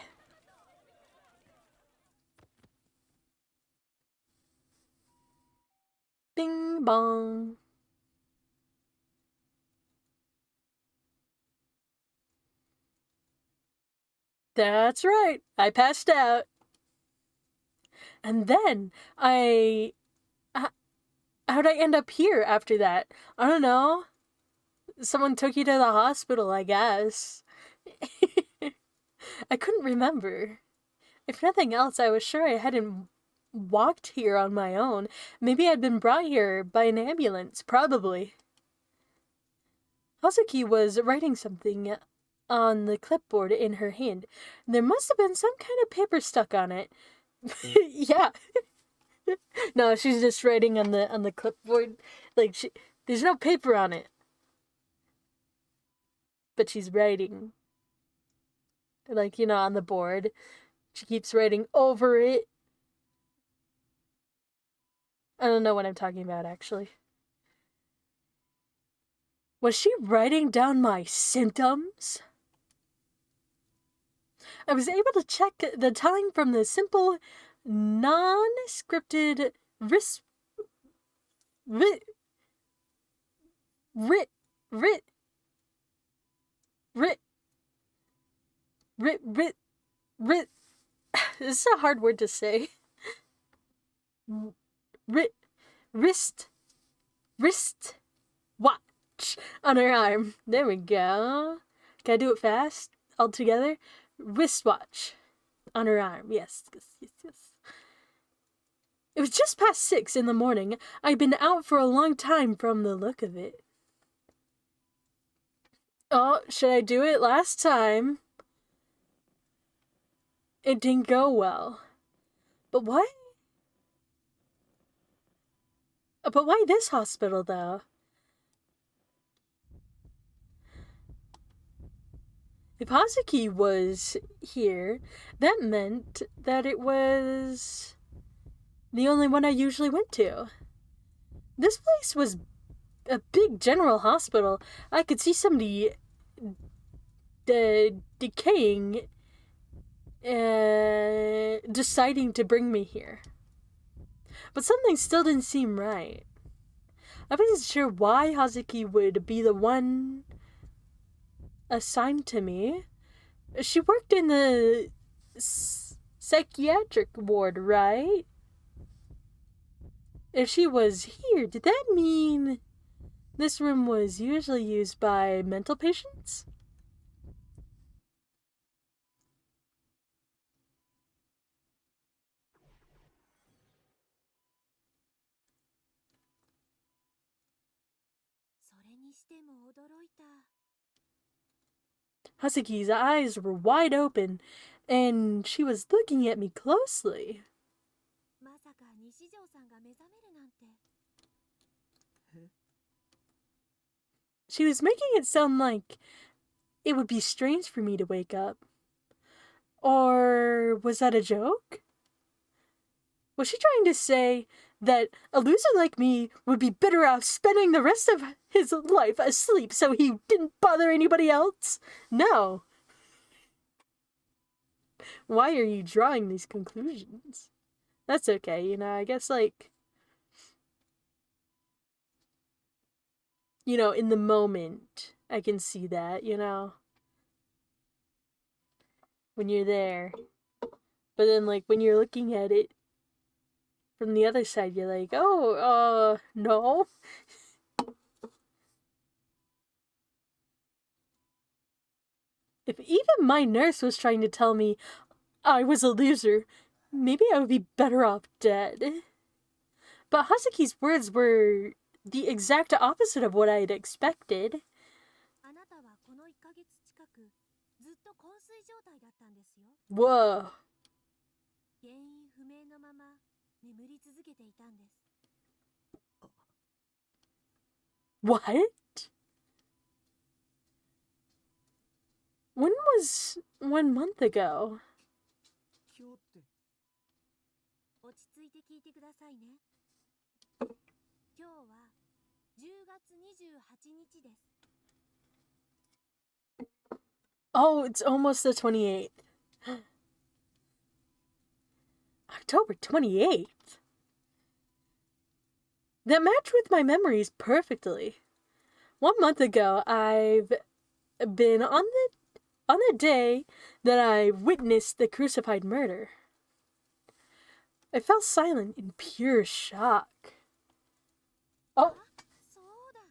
Bing bong. That's right. I passed out. And then how'd I end up here after that? I don't know. Someone took you to the hospital, I guess. I couldn't remember. If nothing else, I was sure I hadn't walked here on my own. Maybe I'd been brought here by an ambulance, probably. Hazuki was writing something on the clipboard in her hand. There must have been some kind of paper stuck on it. Yeah. No, she's just writing on the clipboard. Like there's no paper on it. But she's writing. Like, you know, on the board. She keeps writing over it. I don't know what I'm talking about, actually. Was she writing down my symptoms? I was able to check the time from the simple, non-scripted wrist this is a hard word to say. Wrist watch on her arm. There we go. Can I do it fast? All together? Wristwatch on her arm. Yes. It was just past 6 in the morning. I'd been out for a long time from the look of it. Oh, should I do it last time? It didn't go well. But why? But why this hospital, though? If Hazuki was here, that meant that it was the only one I usually went to. This place was a big general hospital. I could see somebody decaying, deciding to bring me here. But something still didn't seem right. I wasn't sure why Hazuki would be the one assigned to me. She worked in the psychiatric ward, right? If she was here, did that mean this room was usually used by mental patients? Hazuki's eyes were wide open, and she was looking at me closely. She was making it sound like it would be strange for me to wake up. Or was that a joke? Was she trying to say that a loser like me would be better off spending the rest of his life asleep so he didn't bother anybody else? No. Why are you drawing these conclusions? That's okay, you know, I guess, like, you know, in the moment, I can see that, you know, when you're there. But then, like, when you're looking at it from the other side, you're like, oh, no. If even my nurse was trying to tell me I was a loser, maybe I would be better off dead. But Hazuki's words were the exact opposite of what I had expected. Whoa. What? When was 1 month ago? 落ち着いて聞いてくださいね。今日は10月28日です。Oh, it's almost the 28th. October 28th? That match with my memories perfectly. 1 month ago, I've been on the day that I witnessed the crucified murder. I fell silent in pure shock. Oh, そうだ。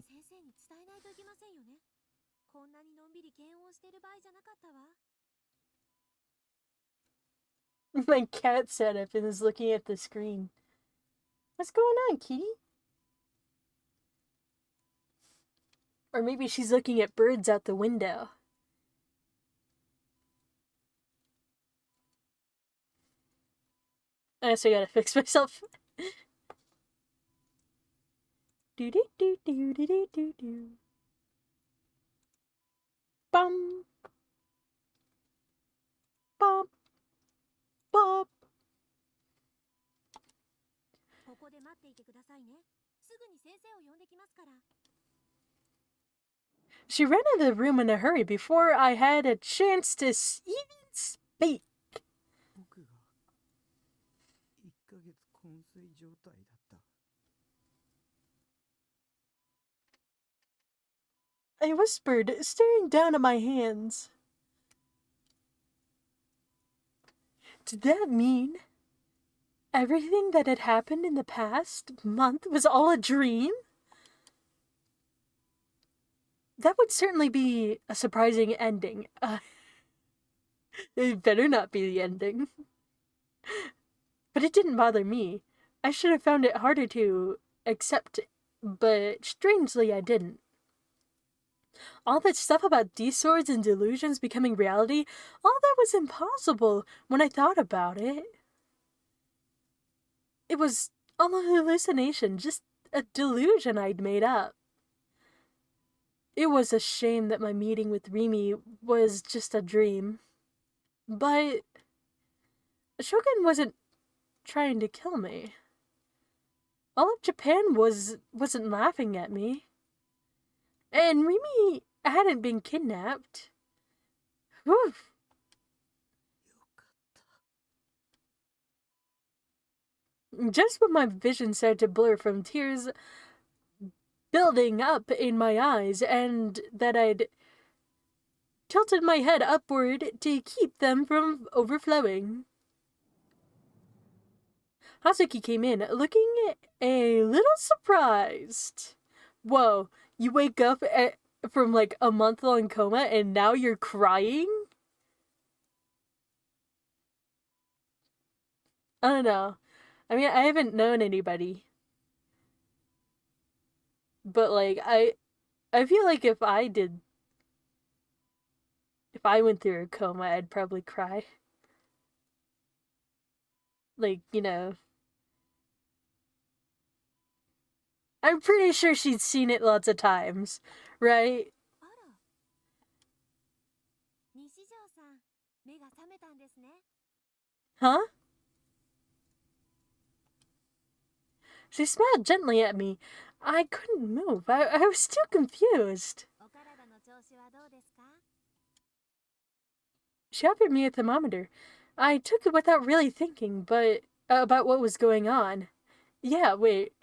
先生に伝えないといけませんよね。こんなにのんびり検温してる場合じゃなかったわ。my cat sat up and is looking at the screen. What's going on, kitty? Or maybe she's looking at birds out the window. I also gotta fix myself. Do do do do do do do do. Bum. Bum. Bum. ここで待っていてくださいね。すぐに先生を呼んできますから。She ran out of the room in a hurry before I had a chance to even speak. 僕が1ヶ月昏睡状態だった。I whispered, staring down at my hands. Did that mean everything that had happened in the past month was all a dream? That would certainly be a surprising ending. It better not be the ending. But it didn't bother me. I should have found it harder to accept, but strangely I didn't. All that stuff about D-swords and delusions becoming reality, all that was impossible when I thought about it. It was all a hallucination, just a delusion I'd made up. It was a shame that my meeting with Rimi was just a dream. But Shogun wasn't trying to kill me. All of Japan wasn't laughing at me. And Rimi hadn't been kidnapped. Whew. Just when my vision started to blur from tears building up in my eyes and that I'd tilted my head upward to keep them from overflowing, Hazuki came in, looking a little surprised. Whoa, you wake up from like a month-long coma and now you're crying? I don't know. I mean, I haven't known anybody. But like, I feel like if I went through a coma, I'd probably cry. Like, you know. I'm pretty sure she'd seen it lots of times, right? あら。西条さん、目が覚めたんですね。 Huh? She smiled gently at me. I couldn't move. I was too confused. お体の調子はどうですか? She offered me a thermometer. I took it without really thinking, but about what was going on. Yeah, wait.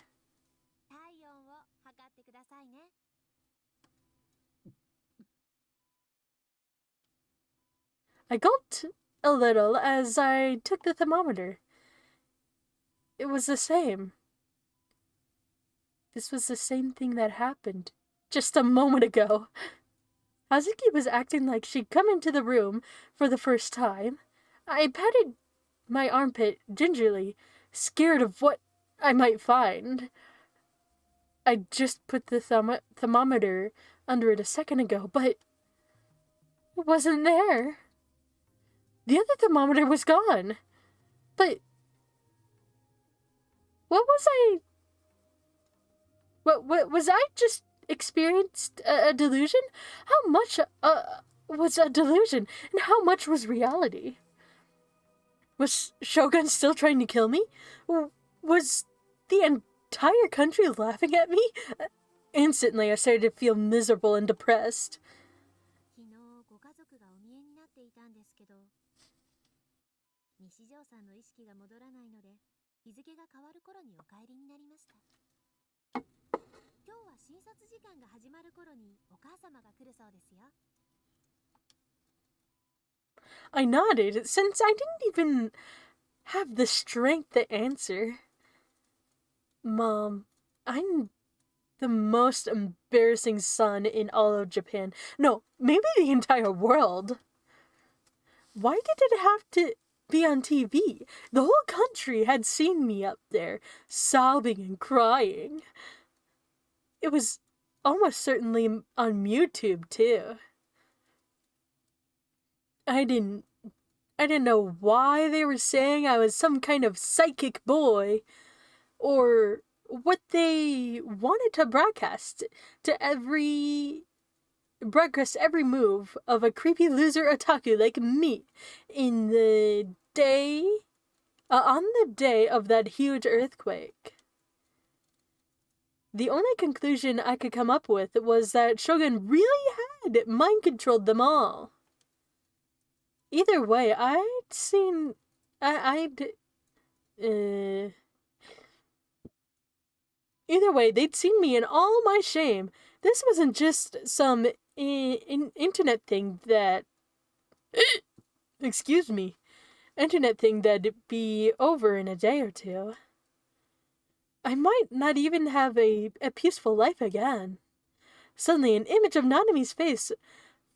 体温を測ってくださいね。 I gulped a little as I took the thermometer. It was the same. This was the same thing that happened just a moment ago. Hazuki was acting like she'd come into the room for the first time. I patted my armpit gingerly, scared of what I might find. I just put the thermometer under it a second ago, but it wasn't there. The other thermometer was gone. But what was I... What was I just experienced a delusion? How much was a delusion, and how much was reality? Was Shogun still trying to kill me? Was the entire country laughing at me? Instantly, I started to feel miserable and depressed. 昨日ご家気が戻らないので、日付が変わる頃にお帰りになりました。今日は診察時間が始まる頃にお母様が来るそうですよ。I nodded, since I didn't even have the strength to answer. Mom, I'm the most embarrassing son in all of Japan. No, maybe the entire world. Why did it have to be on TV? The whole country had seen me up there, sobbing and crying. It was almost certainly on YouTube, too. I didn't know why they were saying I was some kind of psychic boy, or what they wanted to broadcast every move of a creepy loser otaku like me in the day, on the day of that huge earthquake. The only conclusion I could come up with was that Shogun really had mind-controlled them all. Either way, either way, they'd seen me in all my shame. This wasn't just some internet thing that... excuse me. Internet thing that'd be over in a day or two. I might not even have a peaceful life again. Suddenly, an image of Nanami's face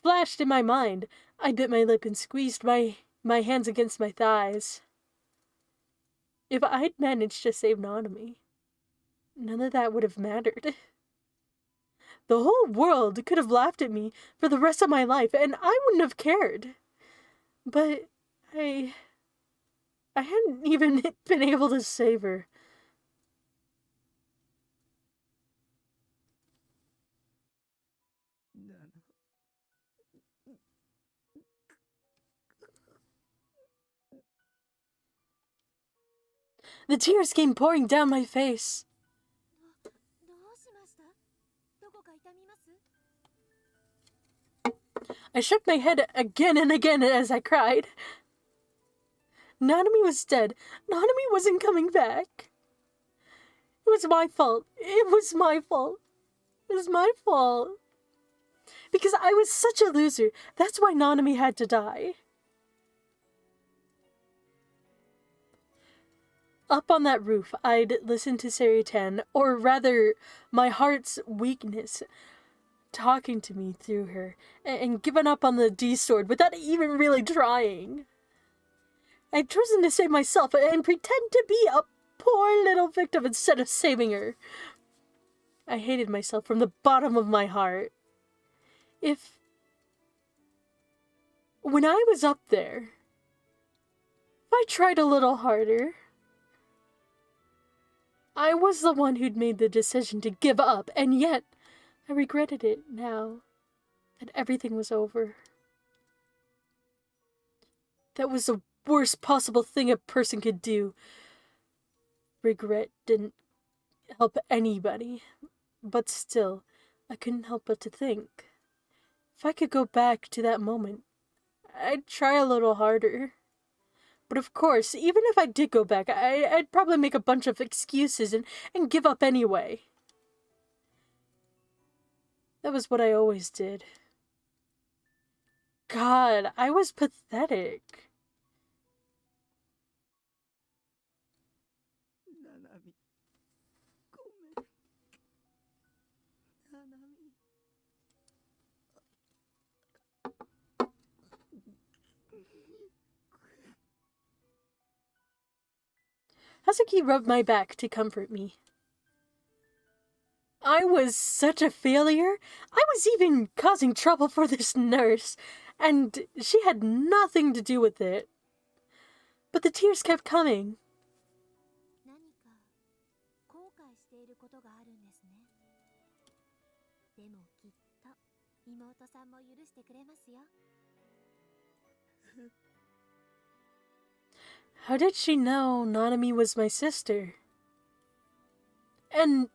flashed in my mind. I bit my lip and squeezed my hands against my thighs. If I'd managed to save Nanami, none of that would have mattered. The whole world could have laughed at me for the rest of my life, and I wouldn't have cared. But I hadn't even been able to save her. The tears came pouring down my face. I shook my head again and again as I cried. Nanami was dead. Nanami wasn't coming back. It was my fault. It was my fault. It was my fault. Because I was such a loser. That's why Nanami had to die. Up on that roof, I'd listen to Seitan, or rather, my heart's weakness, talking to me through her, and given up on the D-sword without even really trying. I'd chosen to save myself and pretend to be a poor little victim instead of saving her. I hated myself from the bottom of my heart. When I was up there, if I tried a little harder, I was the one who'd made the decision to give up, and yet I regretted it now that everything was over. That was the worst possible thing a person could do. Regret didn't help anybody, but still, I couldn't help but to think. If I could go back to that moment, I'd try a little harder. But of course, even if I did go back, I'd probably make a bunch of excuses and give up anyway. That was what I always did. God, I was pathetic. Nanami, ごめん。Nanami. Hazuki rubbed my back to comfort me. I was such a failure. I was even causing trouble for this nurse, and she had nothing to do with it. But the tears kept coming. How did she know Nanami was my sister? And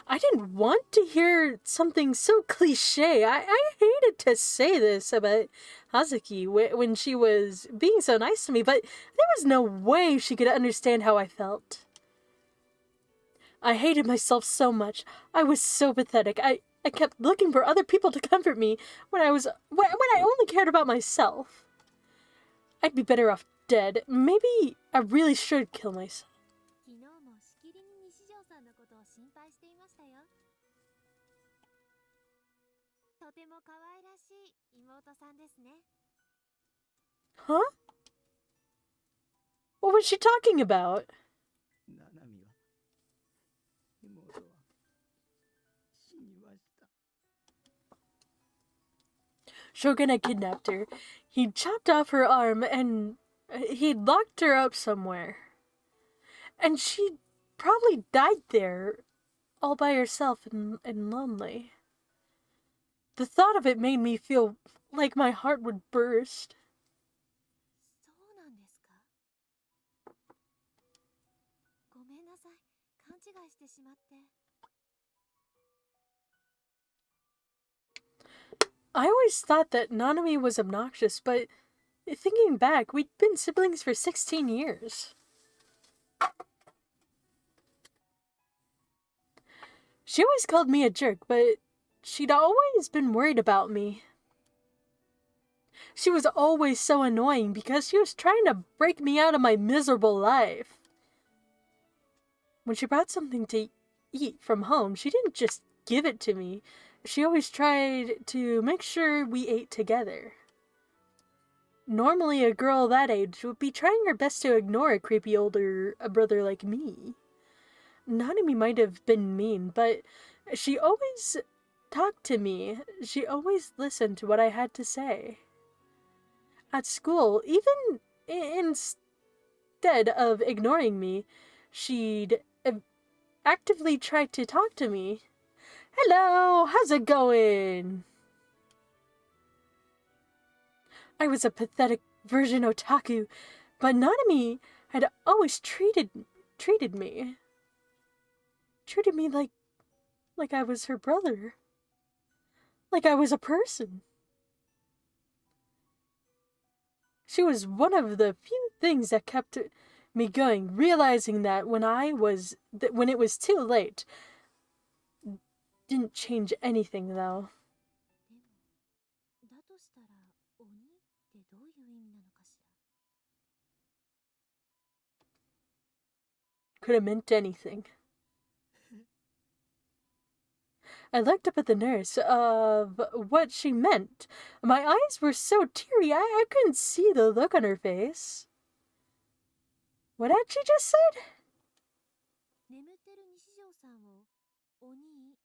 I didn't want to hear something so cliche. I hated to say this about Hazuki when she was being so nice to me, but there was no way she could understand how I felt. I hated myself so much. I was so pathetic. I kept looking for other people to comfort me when I only cared about myself. I'd be better off dead. Maybe I really should kill myself. 昨日もしきりに西条さんのことを心配していましたよ。とても可愛らしい妹さんですね。Huh? What was she talking about? ナナミは妹は死にました。 Shogun had kidnapped her. He'd chopped off her arm and he'd locked her up somewhere. And she probably died there all by herself and lonely. The thought of it made me feel like my heart would burst. そうなんですか。ごめんなさい。勘違いしてしまって。I always thought that Nanami was obnoxious, but thinking back, we'd been siblings for 16 years. She always called me a jerk, but she'd always been worried about me. She was always so annoying because she was trying to break me out of my miserable life. When she brought something to eat from home, she didn't just give it to me. She always tried to make sure we ate together. Normally, a girl that age would be trying her best to ignore a creepy older brother like me. Nanami might have been mean, but she always talked to me. She always listened to what I had to say. At school, even instead of ignoring me, she'd actively try to talk to me. Hello, how's it going? I was a pathetic version otaku, but Nanami had always treated me like I was her brother. Like I was a person. She was one of the few things that kept me going, realizing that when it was too late, didn't change anything though. でも、だとしたら鬼ってどういう意味なのかしら。Could have meant anything. I looked up at the nurse of what she meant. My eyes were so teary, I couldn't see the look on her face. What had she just said? 眠ってる西条さんをお兄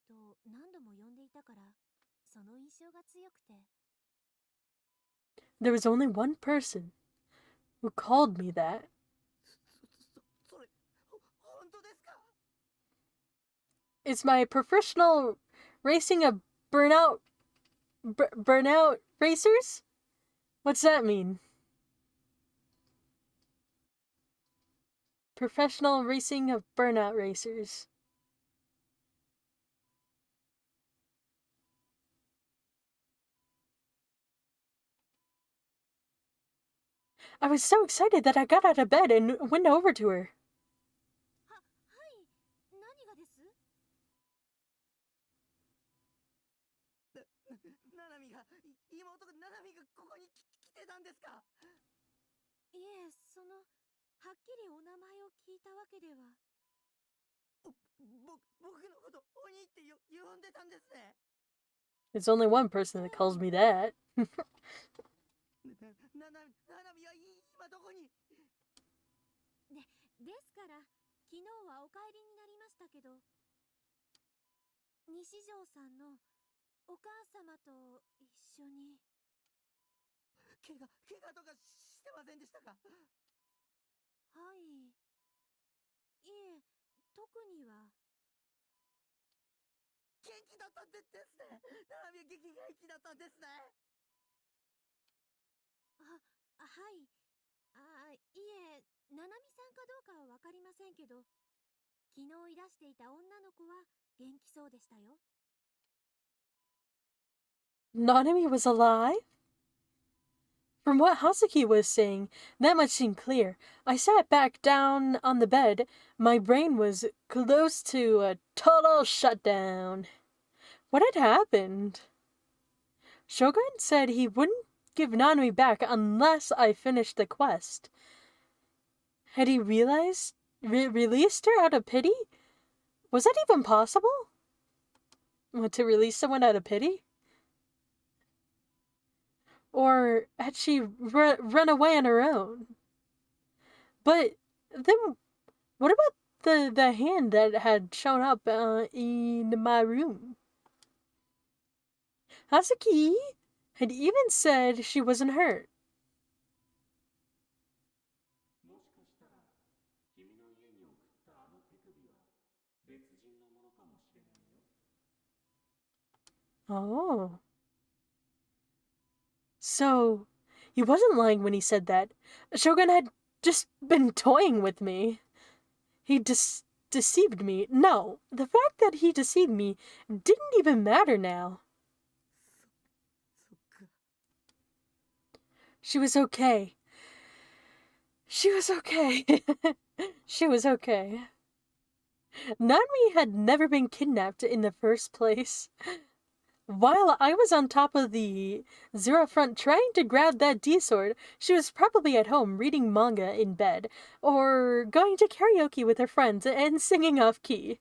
と何度も呼んでいたから、その印象が強くて。There was only one person who called me that. それ本当ですか？ It's my professional racing of burnout racers? What's that mean? Professional racing of burnout racers. I was so excited that I got out of bed and went over to her. はい、何がです？ナナミがここに来てたんですか？いえ、はっきりお名前を聞いたわけでは。僕のこと鬼って呼んでたんですね。 There's only one person that calls me that. ナナミは今どこに？ですから、昨日はお帰りになりましたけど、西条さんのお母様と一緒に。怪我とかしてませんでしたか？はい。いえ、特には。元気だったんですね。ナナミは元気だったんですね。はい。いえ、ななみさんかどうかはわかりませんけど、昨日いらしていた女の子は元気そうでしたよ。 Nanami was alive? From what Hazuki was saying, that much seemed clear. I sat back down on the bed. My brain was close to a total shutdown. What had happened? Shogun said he wouldn't give Nanami back unless I finished the quest. Had he released her out of pity? Was that even possible? To release someone out of pity? Or had she run away on her own? But then, what about the hand that had shown up in my room? Hazuki had even said she wasn't hurt. もしかしたら君の家に送ったあの手首は別人のものかもしれないよ。 Oh. So, he wasn't lying when he said that. Shogun had just been toying with me. He deceived me. No, the fact that he deceived me didn't even matter now. そっか。 She was okay. She was okay. She was okay. Nanami had never been kidnapped in the first place. While I was on top of the Zero Front trying to grab that D-sword, she was probably at home reading manga in bed, or going to karaoke with her friends and singing off key.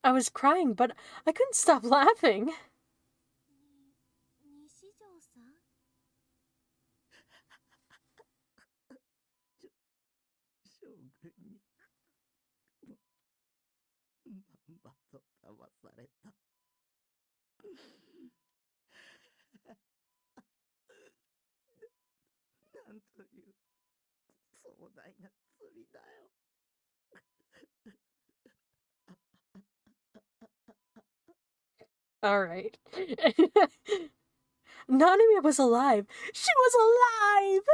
I was crying, but I couldn't stop laughing. 西条さん、 将軍にまんまと騙された。なんという壮大な釣りだよ。 All right. Nanami was alive. She was alive!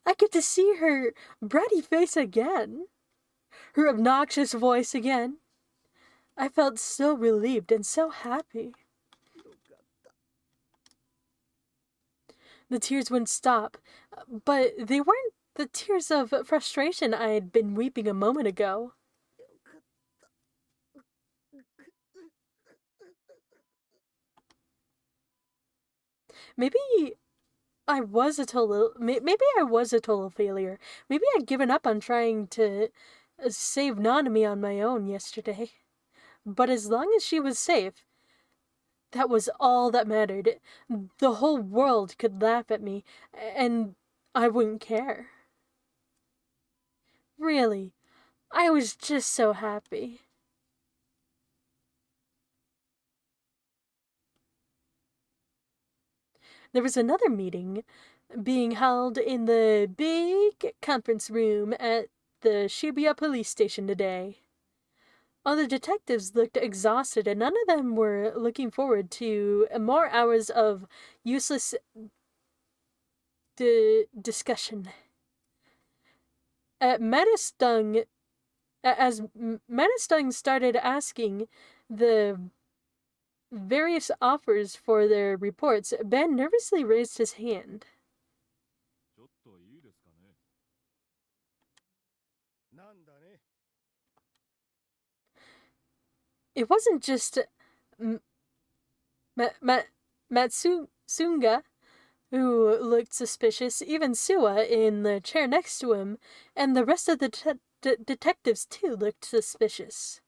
I get to see her bratty face again. Her obnoxious voice again. I felt so relieved and so happy. よかった。 The tears wouldn't stop, but they weren't the tears of frustration I had been weeping a moment ago. よかった。 Maybe I was a total failure. Maybe I'd given up on trying to save Nanami on my own yesterday. But as long as she was safe, that was all that mattered. The whole world could laugh at me, and I wouldn't care. Really, I was just so happy. There was another meeting being held in the big conference room at the Shibuya police station today. All the detectives looked exhausted, and none of them were looking forward to more hours of useless discussion. As Metastung started asking the various offers for their reports, Ben nervously raised his hand. ちょっといいですかね。なんだね。 It wasn't just Matsunga who looked suspicious. Even Suwa in the chair next to him, and the rest of the detectives too looked suspicious.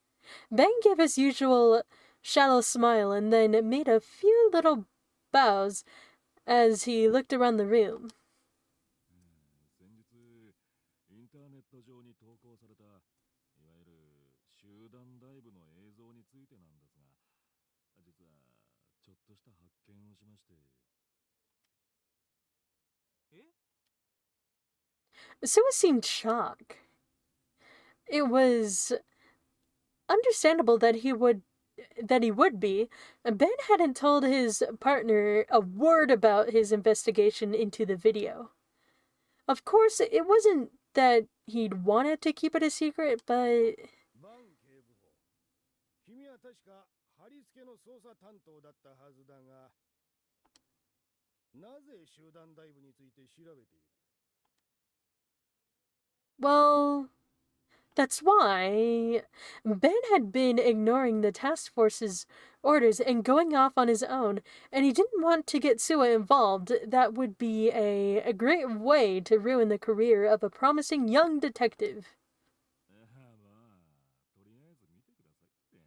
Ben gave his usual shallow smile and then made a few little bows as he looked around the room. 先日インターネット上に投稿されたいわゆる集団ライブの映像についてなんですが、実はちょっとした発見をしまして。え？ Suwa seemed shocked. It was understandable that he would that he would be, Ben hadn't told his partner a word about his investigation into the video. Of course, it wasn't that he'd wanted to keep it a secret, but バン警部補、君は確か貼り付けの捜査担当だったはずだが、なぜ集団ダイブについて調べている？ well, that's why Ben had been ignoring the task force's orders and going off on his own, and he didn't want to get Sua involved. That would be a great way to ruin the career of a promising young detective. まあ、とりあえず見てくださいって。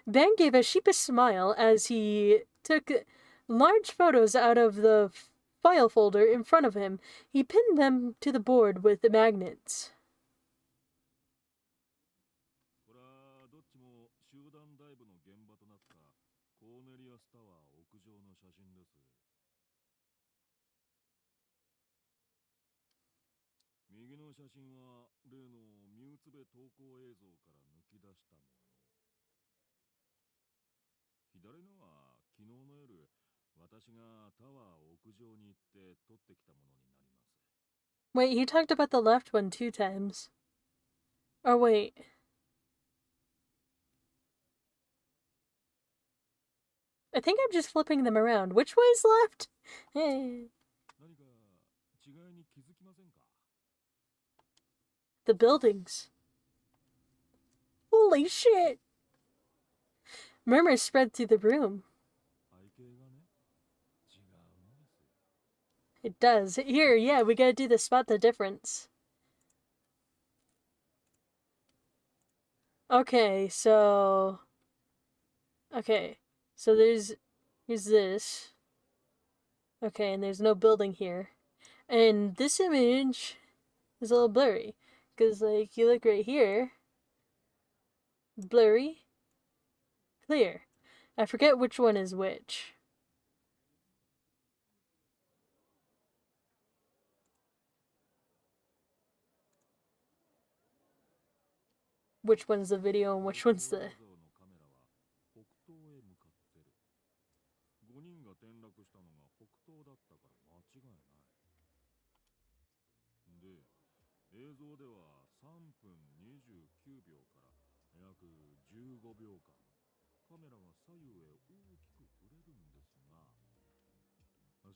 Ben gave a sheepish smile as he took large photos out of the file folder in front of him. He pinned them to the board with the magnets. これはどっちも集団ダイブの現場となったコーネリアスタワー屋上の写真です。右の写真は例のミュウツベ投稿映像から抜き出したもの。左のは昨日の夜、私がタワー屋上に行って撮ってきたものになります。 Wait, he talked about the left one 2 times. Or wait. I think I'm just flipping them around. Which way's left? 何か違いに気づきませんか？ The buildings. Holy shit! Murmurs spread through the room. 背景がね、違うんです。 It does. Here, yeah, we gotta do the spot the difference. Okay, so... Okay, so here's this. Okay, and there's no building here. And this image is a little blurry. Because, like, you look right here. Blurry. Clear. I forget which one is which. Which one's the video and which one's the... カメラは北東へ向かってる。5人が転落したのが北東だったから間違いない。で、映像では3分29秒から約15秒間、カメラが左右へ大きく触れるんですが、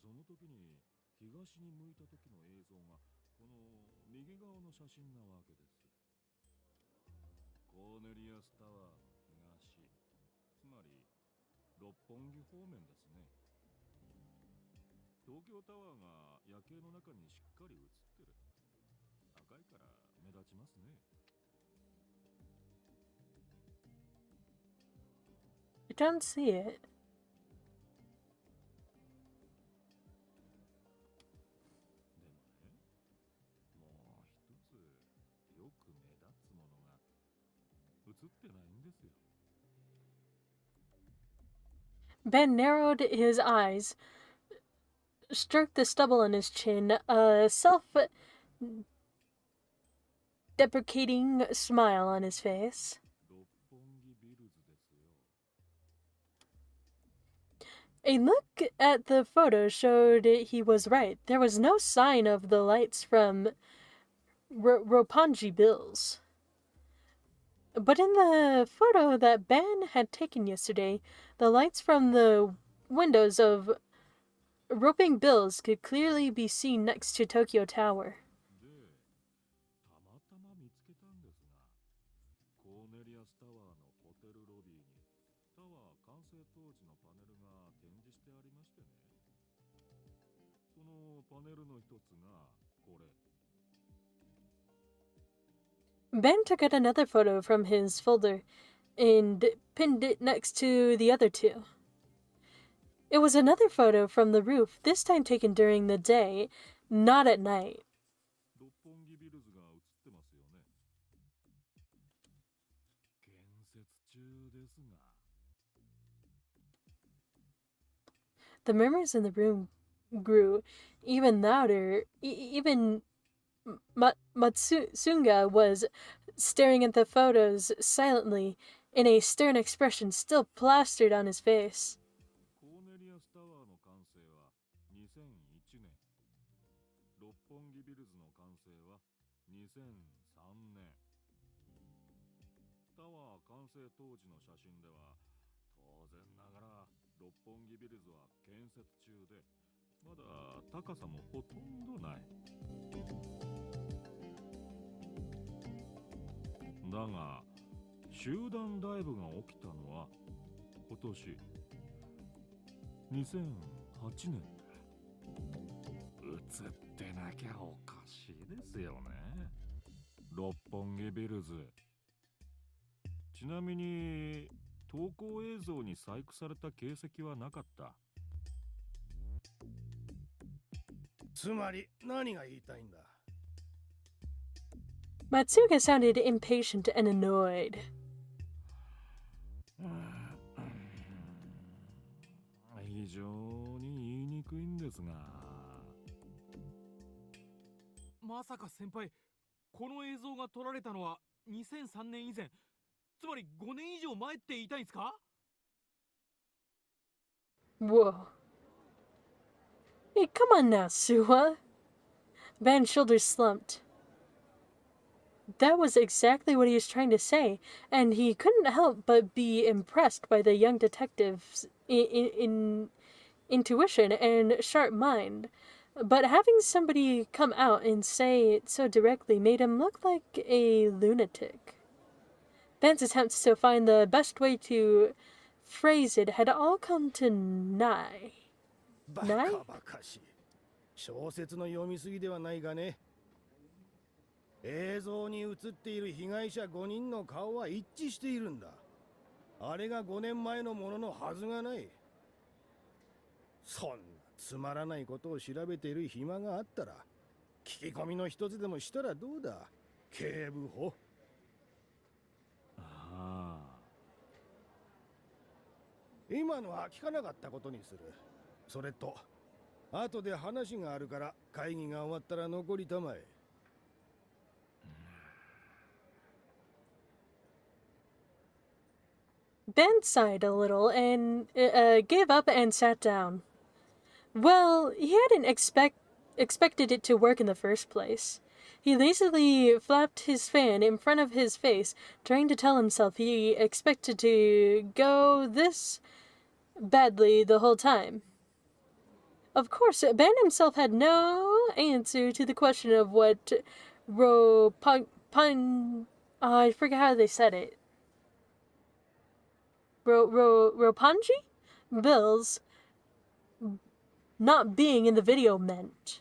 その時に東に向いた時の映像がこの右側の写真なわけです。コーネリアスタワーの東、つまり六本木方面ですね。東京タワーが夜景の中にしっかり映ってる。赤いから目立ちますね。 I don't see it. でもね、もう一つよく目立つものが映ってないんですよ。 Ben narrowed his eyes, stroked the stubble on his chin, a self-deprecating smile on his face. 六本木ビルズですよ。 A look at the photo showed he was right. There was no sign of the lights from Roppongi Bills. But in the photo that Ben had taken yesterday, the lights from the windows of Roping Bills could clearly be seen next to Tokyo Tower. で、たまたま見つけたんですが、コーネリアスタワーのホテルロビーにタワー完成当時のパネルが展示してありましてね。そのパネルの一つがこれ。 Ben took out another photo from his folder and pinned it next to the other two. It was another photo from the roof, this time taken during the day, not at night. 六本木ビルズが映ってますよね。建設中ですが。 The murmurs in the room grew even louder, even Matsunga was staring at the photos silently, in a stern expression still plastered on his face. コーネリアスタワーの完成は2001年。六本木ビルズの完成は2003年。タワー完成当時の写真では、当然ながら六本木ビルズは建設中で、まだ高さもほとんどない。だが、集団ダイブが起きたのは今年2008年で、映ってなきゃおかしいですよね。六本木ビルズ。ちなみに投稿映像に細工された形跡はなかった。つまり何が言いたいんだ。 Matsuga sounded impatient and annoyed. 非常に言いにくいんですが。まさか先輩、この映像が撮られたのは2003年以前、つまり5年以上前って言いたいんですか？ Whoa. Hey, come on now, Suwa. Van's shoulders slumped. That was exactly what he was trying to say, and he couldn't help but be impressed by the young detective's intuition and sharp mind. But having somebody come out and say it so directly made him look like a lunatic. Van's attempts to find the best way to phrase it had all come to naught. バカバカしい。小説の読みすぎではないがね。映像に映っている被害者5人の顔は一致しているんだ。あれが5年前のもののはずがない。そんなつまらないことを調べている暇があったら、聞き込みの一つでもしたらどうだ、警部補。ああ。今のは聞かなかったことにする。それと、後で話があるから会議が終わったら残りたまえ。Ben sighed a little and gave up and sat down. Well, he hadn't expected it to work in the first place. He lazily flapped his fan in front of his face, trying to tell himself he expected to go this badly the whole time. Of course, Ben himself had no answer to the question of what I forget how they said it. Roppongi Bills not being in the video meant.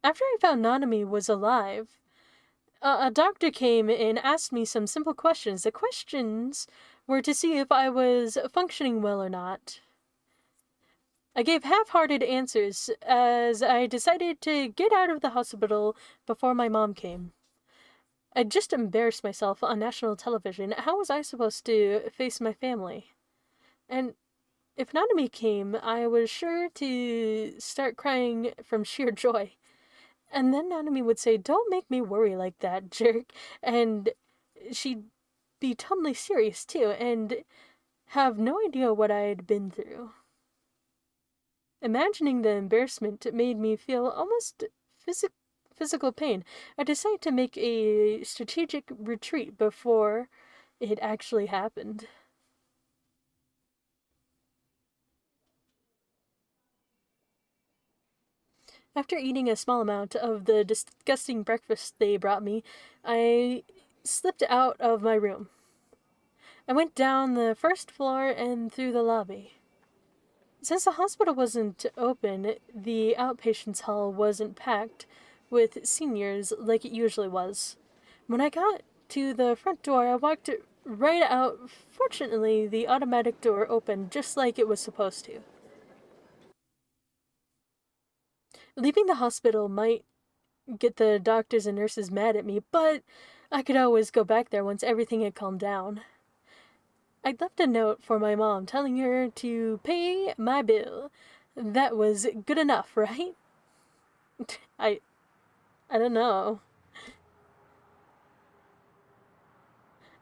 After I found Nanami was alive, a doctor came and asked me some simple questions. The questions were to see if I was functioning well or not. I gave half-hearted answers as I decided to get out of the hospital before my mom came. I just embarrassed myself on national television. How was I supposed to face my family? And if Nanami came, I was sure to start crying from sheer joy. And then Nanami would say, "Don't make me worry like that, jerk." And she'd be totally serious, too, and have no idea what I'd been through. Imagining the embarrassment made me feel almost physical pain. I decided to make a strategic retreat before it actually happened. After eating a small amount of the disgusting breakfast they brought me, I slipped out of my room. I went down the first floor and through the lobby. Since the hospital wasn't open, the outpatients hall wasn't packed with seniors like it usually was. When I got to the front door, I walked right out. Fortunately, the automatic door opened just like it was supposed to. Leaving the hospital might get the doctors and nurses mad at me, but I could always go back there once everything had calmed down. I'd left a note for my mom telling her to pay my bill. That was good enough, right? I don't know.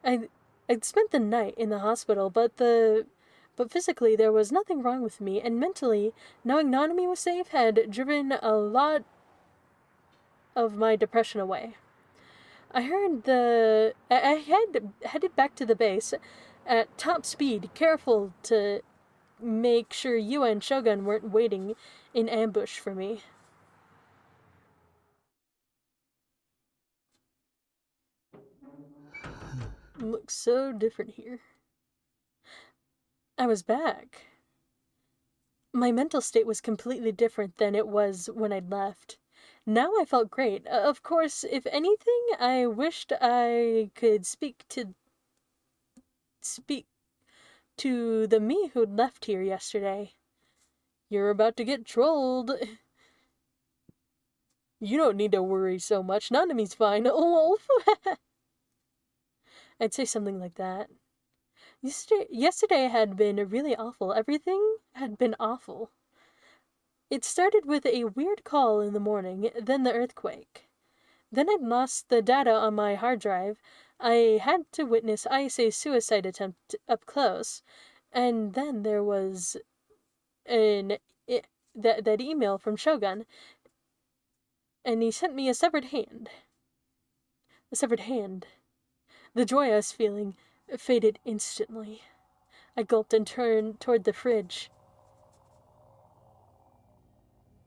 I'd spent the night in the hospital, but physically there was nothing wrong with me, and mentally, knowing Nanami was safe had driven a lot of my depression away. I had headed back to the base at top speed, careful to make sure Yua and Shogun weren't waiting in ambush for me. Looks so different here. I was back. My mental state was completely different than it was when I'd left. Now I felt great. Of course, if anything, I wished I could speak to the me who'd left here yesterday. You're about to get trolled. You don't need to worry so much. Nanami's fine. Wolf. I'd say something like that. Yesterday had been really awful. Everything had been awful. It started with a weird call in the morning, then the earthquake. Then I'd lost the data on my hard drive. I had to witness Ayase's suicide attempt up close. And then there was that email from Shogun. And he sent me a severed hand. A severed hand. The joy I was feeling faded instantly. I gulped and turned toward the fridge.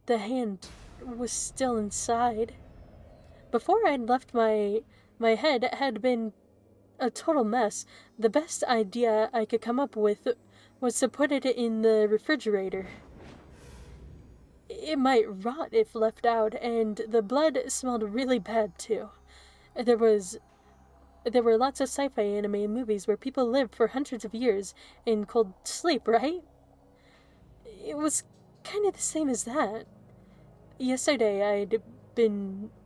The hand was still inside. Before I'd left, my head had been a total mess. The best idea I could come up with was to put it in the refrigerator. It might rot if left out, and the blood smelled really bad too. There were lots of sci-fi anime and movies where people lived for hundreds of years in cold sleep, right? It was kind of the same as that. Yesterday,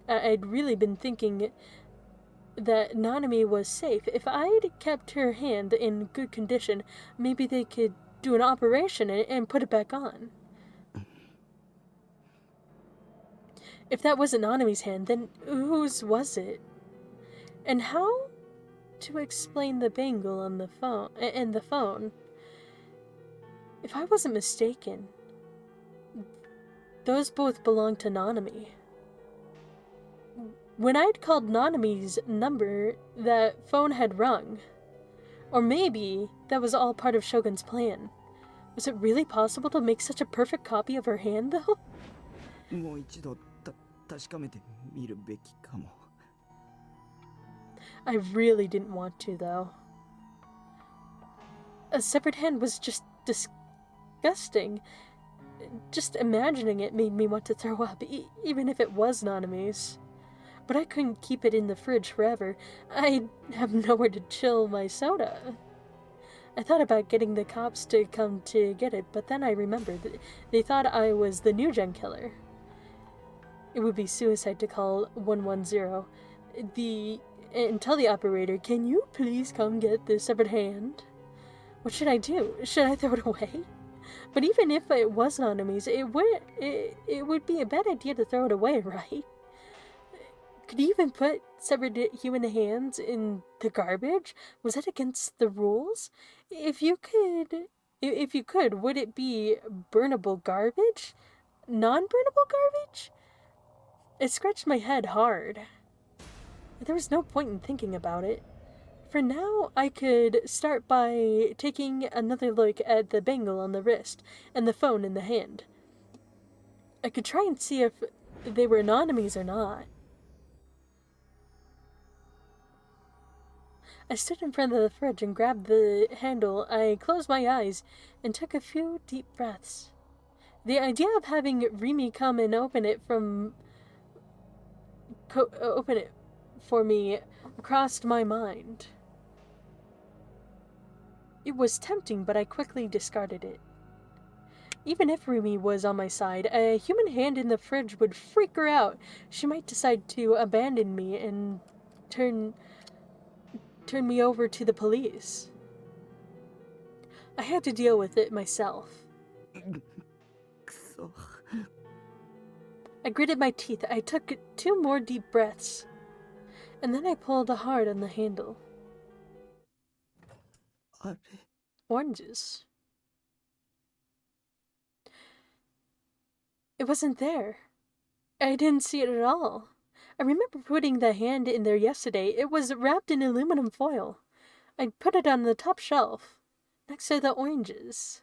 I'd really been thinking that Nanami was safe. If I'd kept her hand in good condition, maybe they could do an operation and put it back on. If that wasn't Nanami's hand, then whose was it? And how to explain the bangle on the phone and the phone? If I wasn't mistaken, those both belonged to Nanami. When I'd called Nanami's number, that phone had rung. Or maybe that was all part of Shogun's plan. Was it really possible to make such a perfect copy of her hand, though? もう一度確かめてみるべきかも。 I really didn't want to, though. A severed hand was just disgusting. Just imagining it made me want to throw up, even if it was Nanami's. But I couldn't keep it in the fridge forever. I'd have nowhere to chill my soda. I thought about getting the cops to come to get it, but then I remembered that they thought I was the new gen killer. It would be suicide to call 110. And tell the operator, can you please come get this severed hand? What should I do? Should I throw it away? But even if it was Nanami's, it would be a bad idea to throw it away, right? Could you even put severed human hands in the garbage? Was that against the rules? If you could, would it be burnable garbage? Non-burnable garbage? It scratched my head hard. There was no point in thinking about it. For now, I could start by taking another look at the bangle on the wrist and the phone in the hand. I could try and see if they were Nanami's or not. I stood in front of the fridge and grabbed the handle. I closed my eyes and took a few deep breaths. The idea of having Rimi come and open it for me crossed my mind. It was tempting, but I quickly discarded it. Even if Rimi was on my side, a human hand in the fridge would freak her out. She might decide to abandon me and turn me over to the police. I had to deal with it myself. くそ。 I gritted my teeth. I took 2 more deep breaths. And then I pulled hard on the handle. あれ Oranges. It wasn't there. I didn't see it at all. I remember putting the hand in there yesterday. It was wrapped in aluminum foil. I put it on the top shelf, next to the oranges.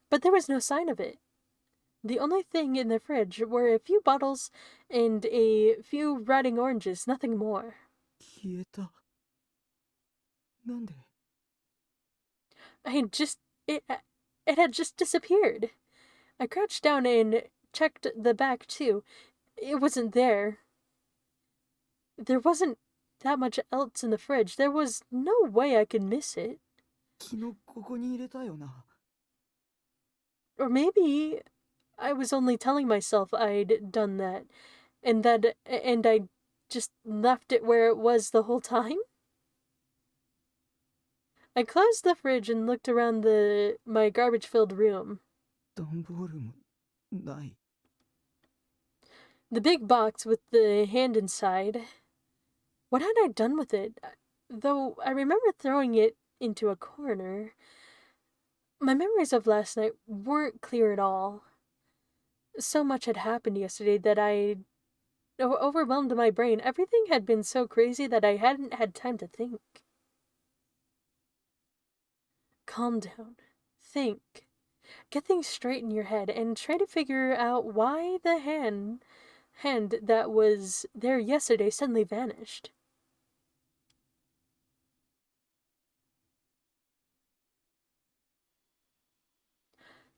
But there was no sign of it. The only thing in the fridge were a few bottles and a few rotting oranges, nothing more. 消えた。なんで It had just disappeared. I crouched down and checked the back too. It wasn't there. There wasn't that much else in the fridge. There was no way I could miss it. 昨日ここに入れたよな。 Or maybe I was only telling myself I'd done that, and I just left it where it was the whole time. I closed the fridge and looked around my garbage-filled room. 段ボールもない。 The big box with the hand inside. What had I done with it? Though I remember throwing it into a corner. My memories of last night weren't clear at all. So much had happened yesterday that I overwhelmed my brain. Everything had been so crazy that I hadn't had time to think. Calm down. Think. Get things straight in your head and try to figure out why the hand that was there yesterday suddenly vanished.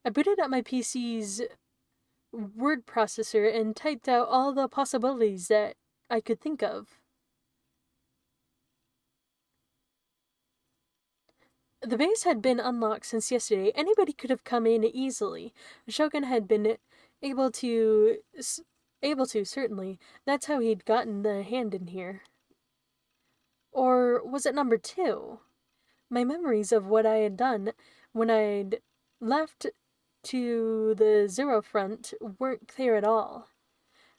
I booted up my PC's word processor and typed out all the possibilities that I could think of. The base had been unlocked since yesterday. Anybody could have come in easily. Shogun had been able to, certainly. That's how he'd gotten the hand in here. Or was it number 2? My memories of what I had done when I'd left to the Zero Front weren't clear at all.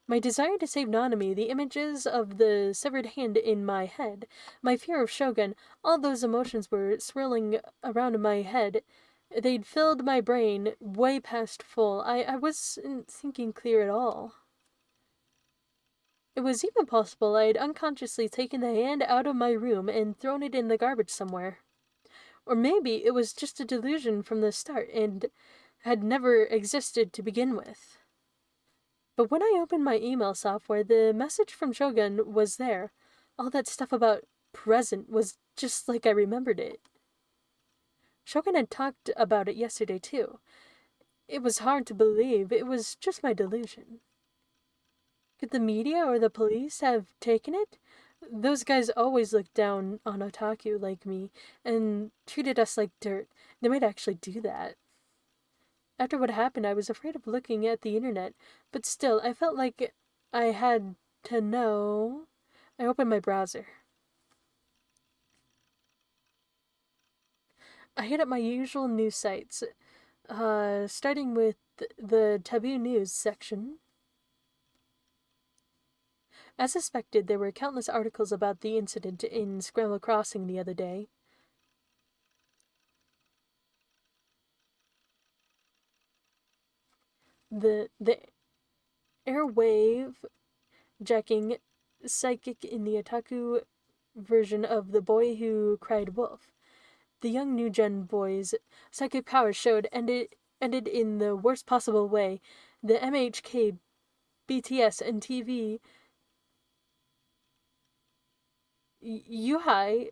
My desire to save Nanami, the images of the severed hand in my head, my fear of Shogun, all those emotions were swirling around my head. They'd filled my brain way past full. I wasn't thinking clear at all. It was even possible I'd unconsciously taken the hand out of my room and thrown it in the garbage somewhere. Or maybe it was just a delusion from the start and had never existed to begin with. But when I opened my email software, the message from Shogun was there. All that stuff about present was just like I remembered it. Shogun had talked about it yesterday too. It was hard to believe. It was just my delusion. Could the media or the police have taken it? Those guys always looked down on otaku like me and treated us like dirt. They might actually do that. After what happened, I was afraid of looking at the internet, but still, I felt like I had to know. I opened my browser. I hit up my usual news sites, starting with the Taboo News section. As suspected, there were countless articles about the incident in Scramble Crossing the other day. The airwave jacking psychic in the otaku version of The Boy Who Cried Wolf. The young new gen boy's psychic powers ended in the worst possible way. The MHK, BTS, and TV Yuhai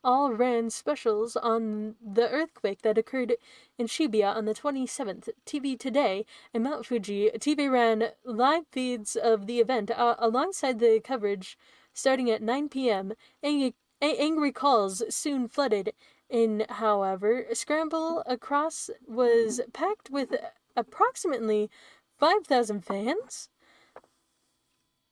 all ran specials on the earthquake that occurred in Shibuya on the 27th. TV Today and Mount Fuji TV ran live feeds of the event alongside the coverage starting at 9 p.m. Angry calls soon flooded in, however. Scramble Across was packed with approximately 5,000 fans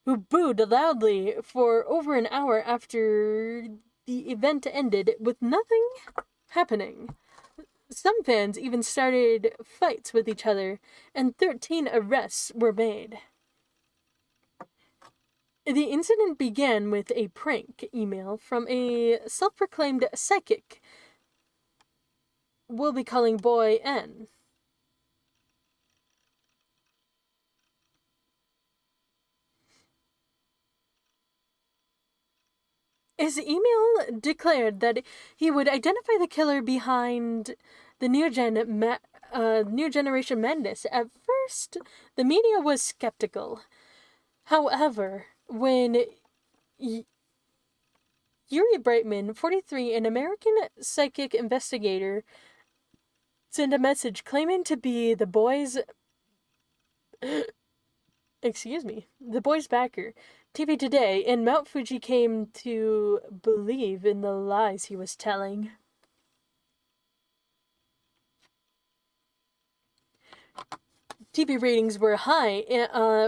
who booed loudly for over an hour after the event ended with nothing happening. Some fans even started fights with each other, and 13 arrests were made. The incident began with a prank email from a self-proclaimed psychic we'll be calling Boy N. His email declared that he would identify the killer behind the New Generation Madness. At first, the media was skeptical. However, when Yuri Brightman, 43, an American psychic investigator, sent a message claiming to be the boy's the boy's backer, TV Today and Mount Fuji came to believe in the lies he was telling. TV ratings were high,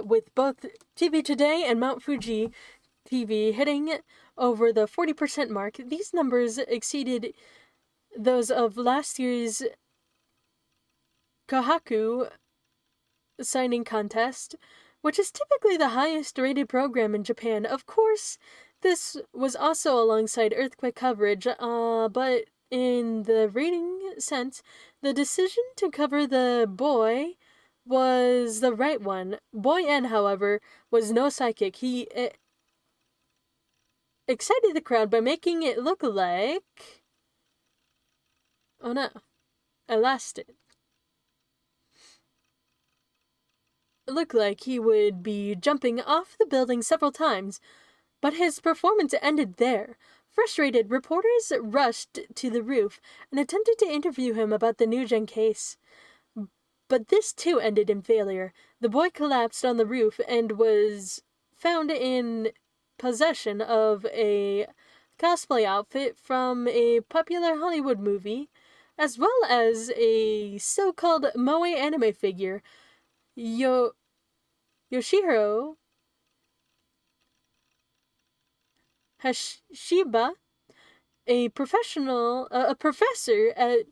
with both TV Today and Mount Fuji TV hitting over the 40% mark. These numbers exceeded those of last year's Kohaku signing contest, which is typically the highest rated program in Japan. Of course, this was also alongside earthquake coverage, but in the rating sense, the decision to cover the boy was the right one. Boy N, however, was no psychic. He excited the crowd by making it look like... Oh no, I lost it. It looked like he would be jumping off the building several times, but his performance ended there. Frustrated, reporters rushed to the roof and attempted to interview him about the New Gen case. But this too ended in failure. The boy collapsed on the roof and was found in possession of a cosplay outfit from a popular Hollywood movie, as well as a so-called moe anime figure, Yoshihiro Hashiba, a professor at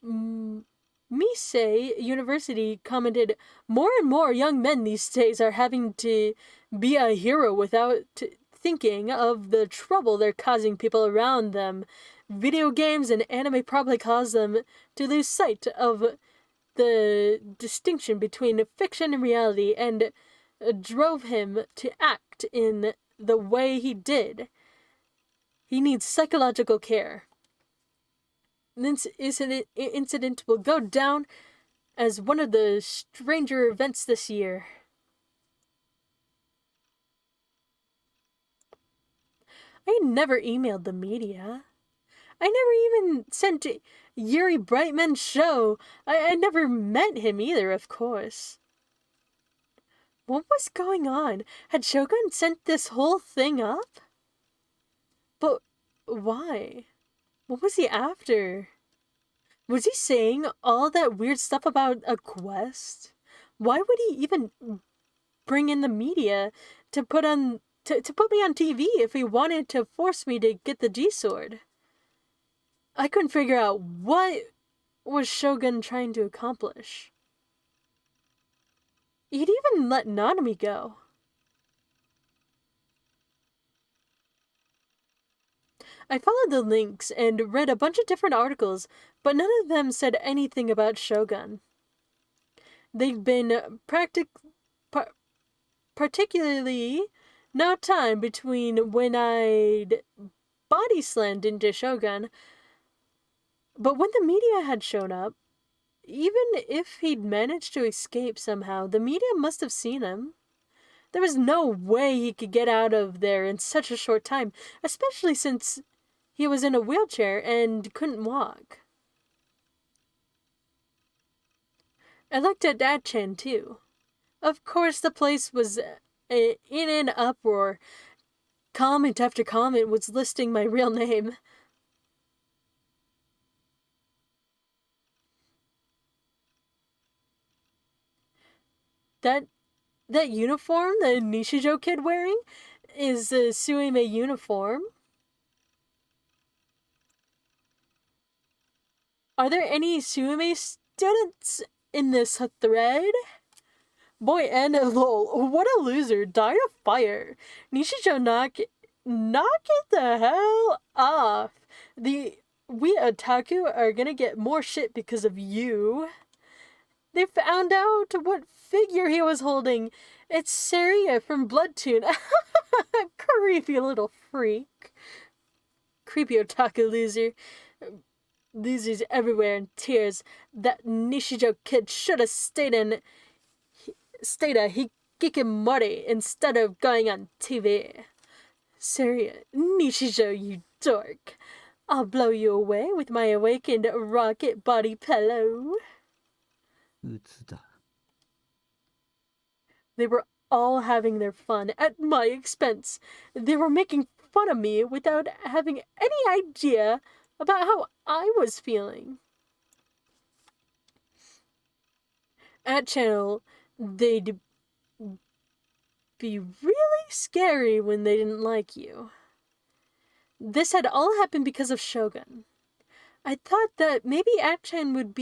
Misei University, commented, "More and more young men these days are having to be a hero without thinking of the trouble they're causing people around them. Video games and anime probably cause them to lose sight of the distinction between fiction and reality, and drove him to act in the way he did. He needs psychological care. This incident will go down as one of the stranger events this year." I never emailed the media. I never even sent Yuri Brightman's show. I never met him either, of course. What was going on? Had Shogun sent this whole thing up? But why? What was he after? Was he saying all that weird stuff about a quest? Why would he even bring in the media to put me on TV if he wanted to force me to get the G-Sword? I couldn't figure out what was Shogun trying to accomplish. He'd even let Nanami go. I followed the links and read a bunch of different articles, but none of them said anything about Shogun. They've been particularly no time between when I'd body slammed into Shogun, but when the media had shown up, even if he'd managed to escape somehow, the media must have seen him. There was no way he could get out of there in such a short time, especially since he was in a wheelchair and couldn't walk. I looked at Dad-chan too. Of course, the place was in an uproar. Comment after comment was listing my real name. That uniform the Nishijo kid wearing is a Suime uniform. Are there any Suume students in this thread? Boy, and lol, what a loser, died of fire. Nishijo, knock it the hell off. We otaku are gonna get more shit because of you. They found out what figure he was holding. It's Saria from Bloodtune. Creepy little freak. Creepy otaku loser. Losers everywhere in tears. That Nishijo kid should have stayed a hikikomori instead of going on TV. Saria, Nishijo, you dork. I'll blow you away with my awakened rocket body pillow. うつだ。 They were all having their fun at my expense. They were making fun of me without having any idea about how I was feeling. At Channel, they'd be really scary when they didn't like you. This had all happened because of Shogun. I thought that maybe Atchan would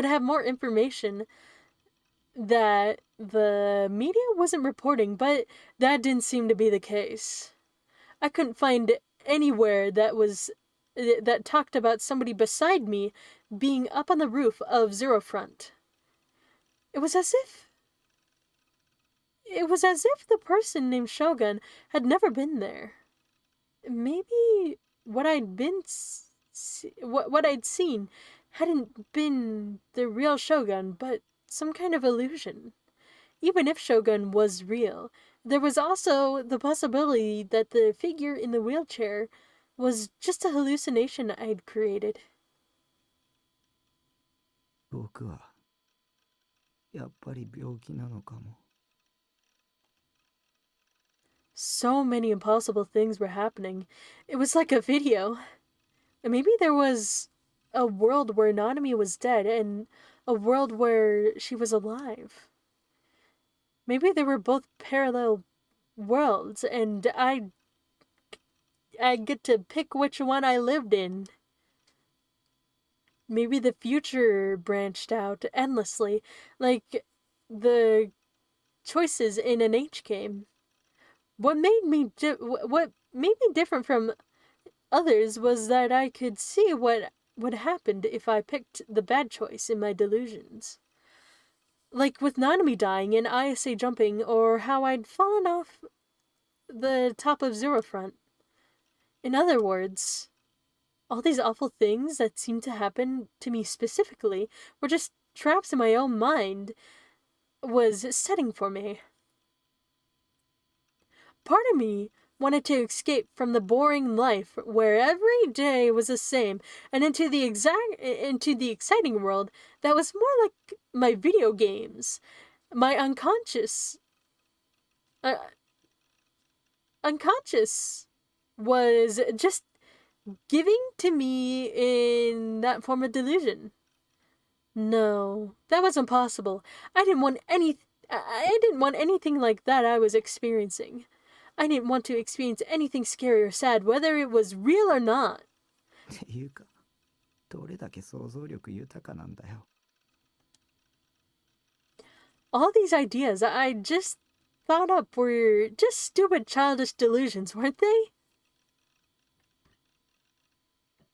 have more information that the media wasn't reporting, but that didn't seem to be the case. I couldn't find anywhere that talked about somebody beside me being up on the roof of Zero Front. It was as if the person named Shogun had never been there. Maybe what I'd seen hadn't been the real Shogun, but some kind of illusion. Even if Shogun was real, there was also the possibility that the figure in the wheelchair was just a hallucination I'd created. 僕はやっぱり病気なのかも。 So many impossible things were happening. It was like a video. Maybe there was a world where Nanami was dead and a world where she was alive. Maybe they were both parallel worlds and I get to pick which one I lived in. Maybe the future branched out endlessly, like the choices in an H game. What made me different from others was that I could see what would happen if I picked the bad choice in my delusions. Like with Nanami dying and ISA jumping, or how I'd fallen off the top of Zero Front. In other words, all these awful things that seemed to happen to me specifically were just traps in my own mind was setting for me. Part of me wanted to escape from the boring life where every day was the same and into the exciting world that was more like my video games. My unconscious was just giving to me in that form of delusion. No, that wasn't possible. I didn't want anything like that I was experiencing. I didn't want to experience anything scary or sad, whether it was real or not. っていうか、どれだけ想像力豊かなんだよ。 All these ideas I just thought up were just stupid childish delusions, weren't they?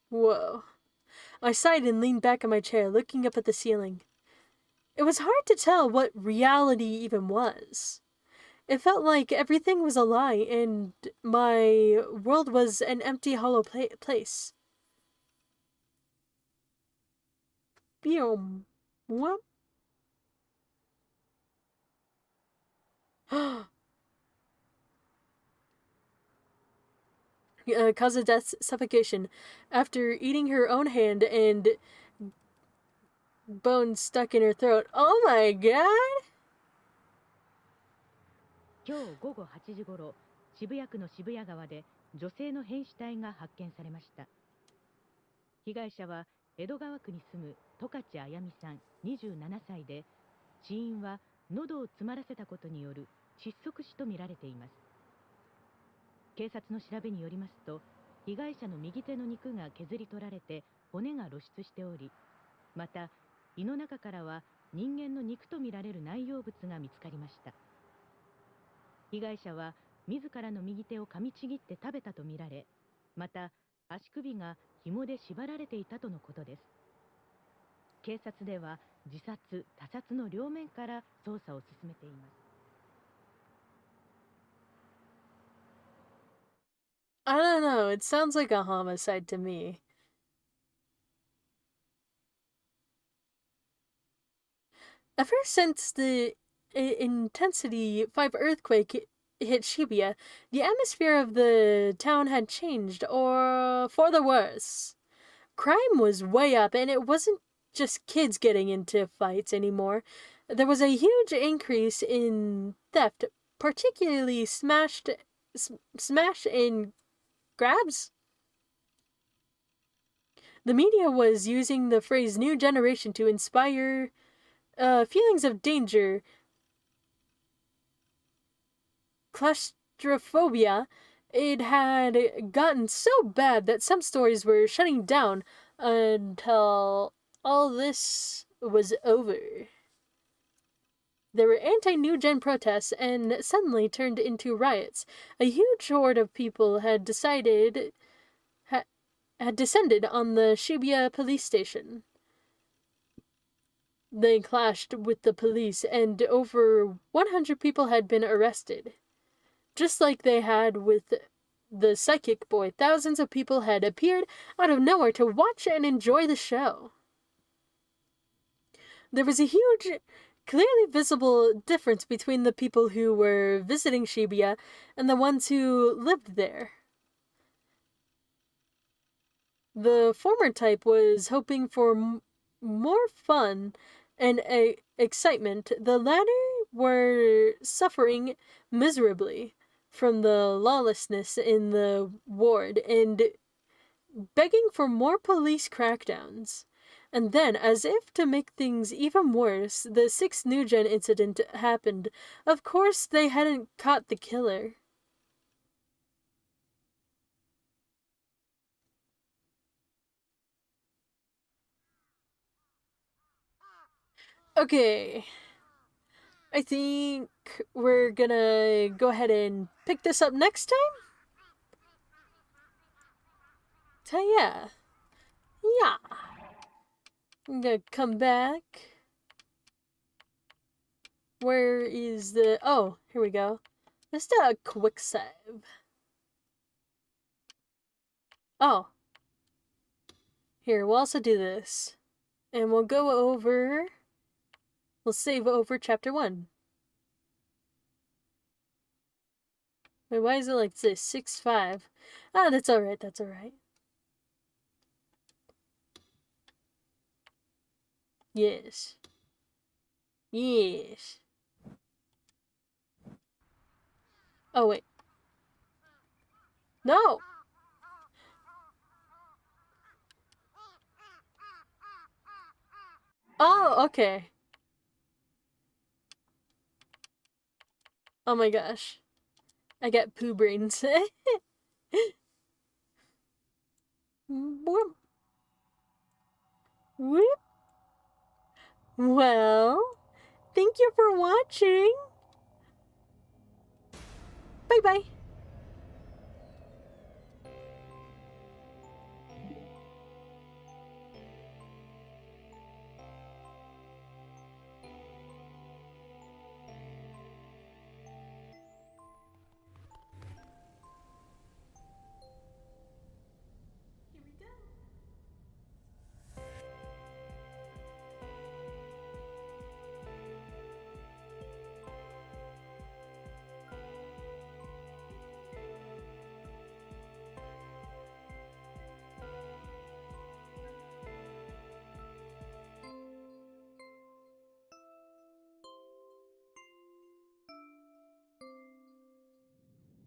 Whoa. I sighed and leaned back in my chair, looking up at the ceiling. It was hard to tell what reality even was. It felt like everything was a lie and my world was an empty, hollow place. Boom. What? Cause of death, suffocation. After eating her own hand and bone stuck in her throat. Oh my god! 今日午後8時ごろ、渋谷区の渋谷川で女性の変死体が発見されました。被害者は江戸川区に住む十勝あやみさん27歳で、死因は喉を詰まらせたことによる窒息死とみられています。警察の調べによりますと、被害者の右手の肉が削り取られて骨が露出しており、また胃の中からは人間の肉とみられる内容物が見つかりました。被害者は自らの右手を噛みちぎって食べたとみられ、また足首が紐で縛られていたとのことです。警察では自殺・他殺の両面から捜査を進めています。I don't know, it sounds like a homicide to me. Ever since the Intensity 5 earthquake hit Shibuya, the atmosphere of the town had changed, or for the worse. Crime was way up, and it wasn't just kids getting into fights anymore. There was a huge increase in theft, particularly smash and grabs. The media was using the phrase new generation to inspire feelings of danger, claustrophobia. It had gotten so bad that some stores were shutting down until all this was over. There were anti-New Gen protests and suddenly turned into riots. A huge horde of people had descended on the Shibuya police station. They clashed with the police, and over 100 people had been arrested. Just like they had with the Psychic Boy, thousands of people had appeared out of nowhere to watch and enjoy the show. There was a huge, clearly visible difference between the people who were visiting Shibuya and the ones who lived there. The former type was hoping for more fun and excitement. The latter were suffering miserably from the lawlessness in the ward and begging for more police crackdowns. And then, as if to make things even worse, the 6th New Gen incident happened. Of course, they hadn't caught the killer. Okay. I think we're gonna go ahead and pick this up next time? So yeah. I'm gonna come back. Where is the... Oh, here we go. Let's do a quick save. Oh. Here, we'll also do this. And we'll go over... We'll save over chapter 1. Wait, why is it like this? 6-5. Ah, that's alright, that's alright. Yes. Yes. Oh, wait. No! Oh, okay. Oh my gosh. I got poo brains. Whoop. Whoop. Well, thank you for watching. Bye-bye.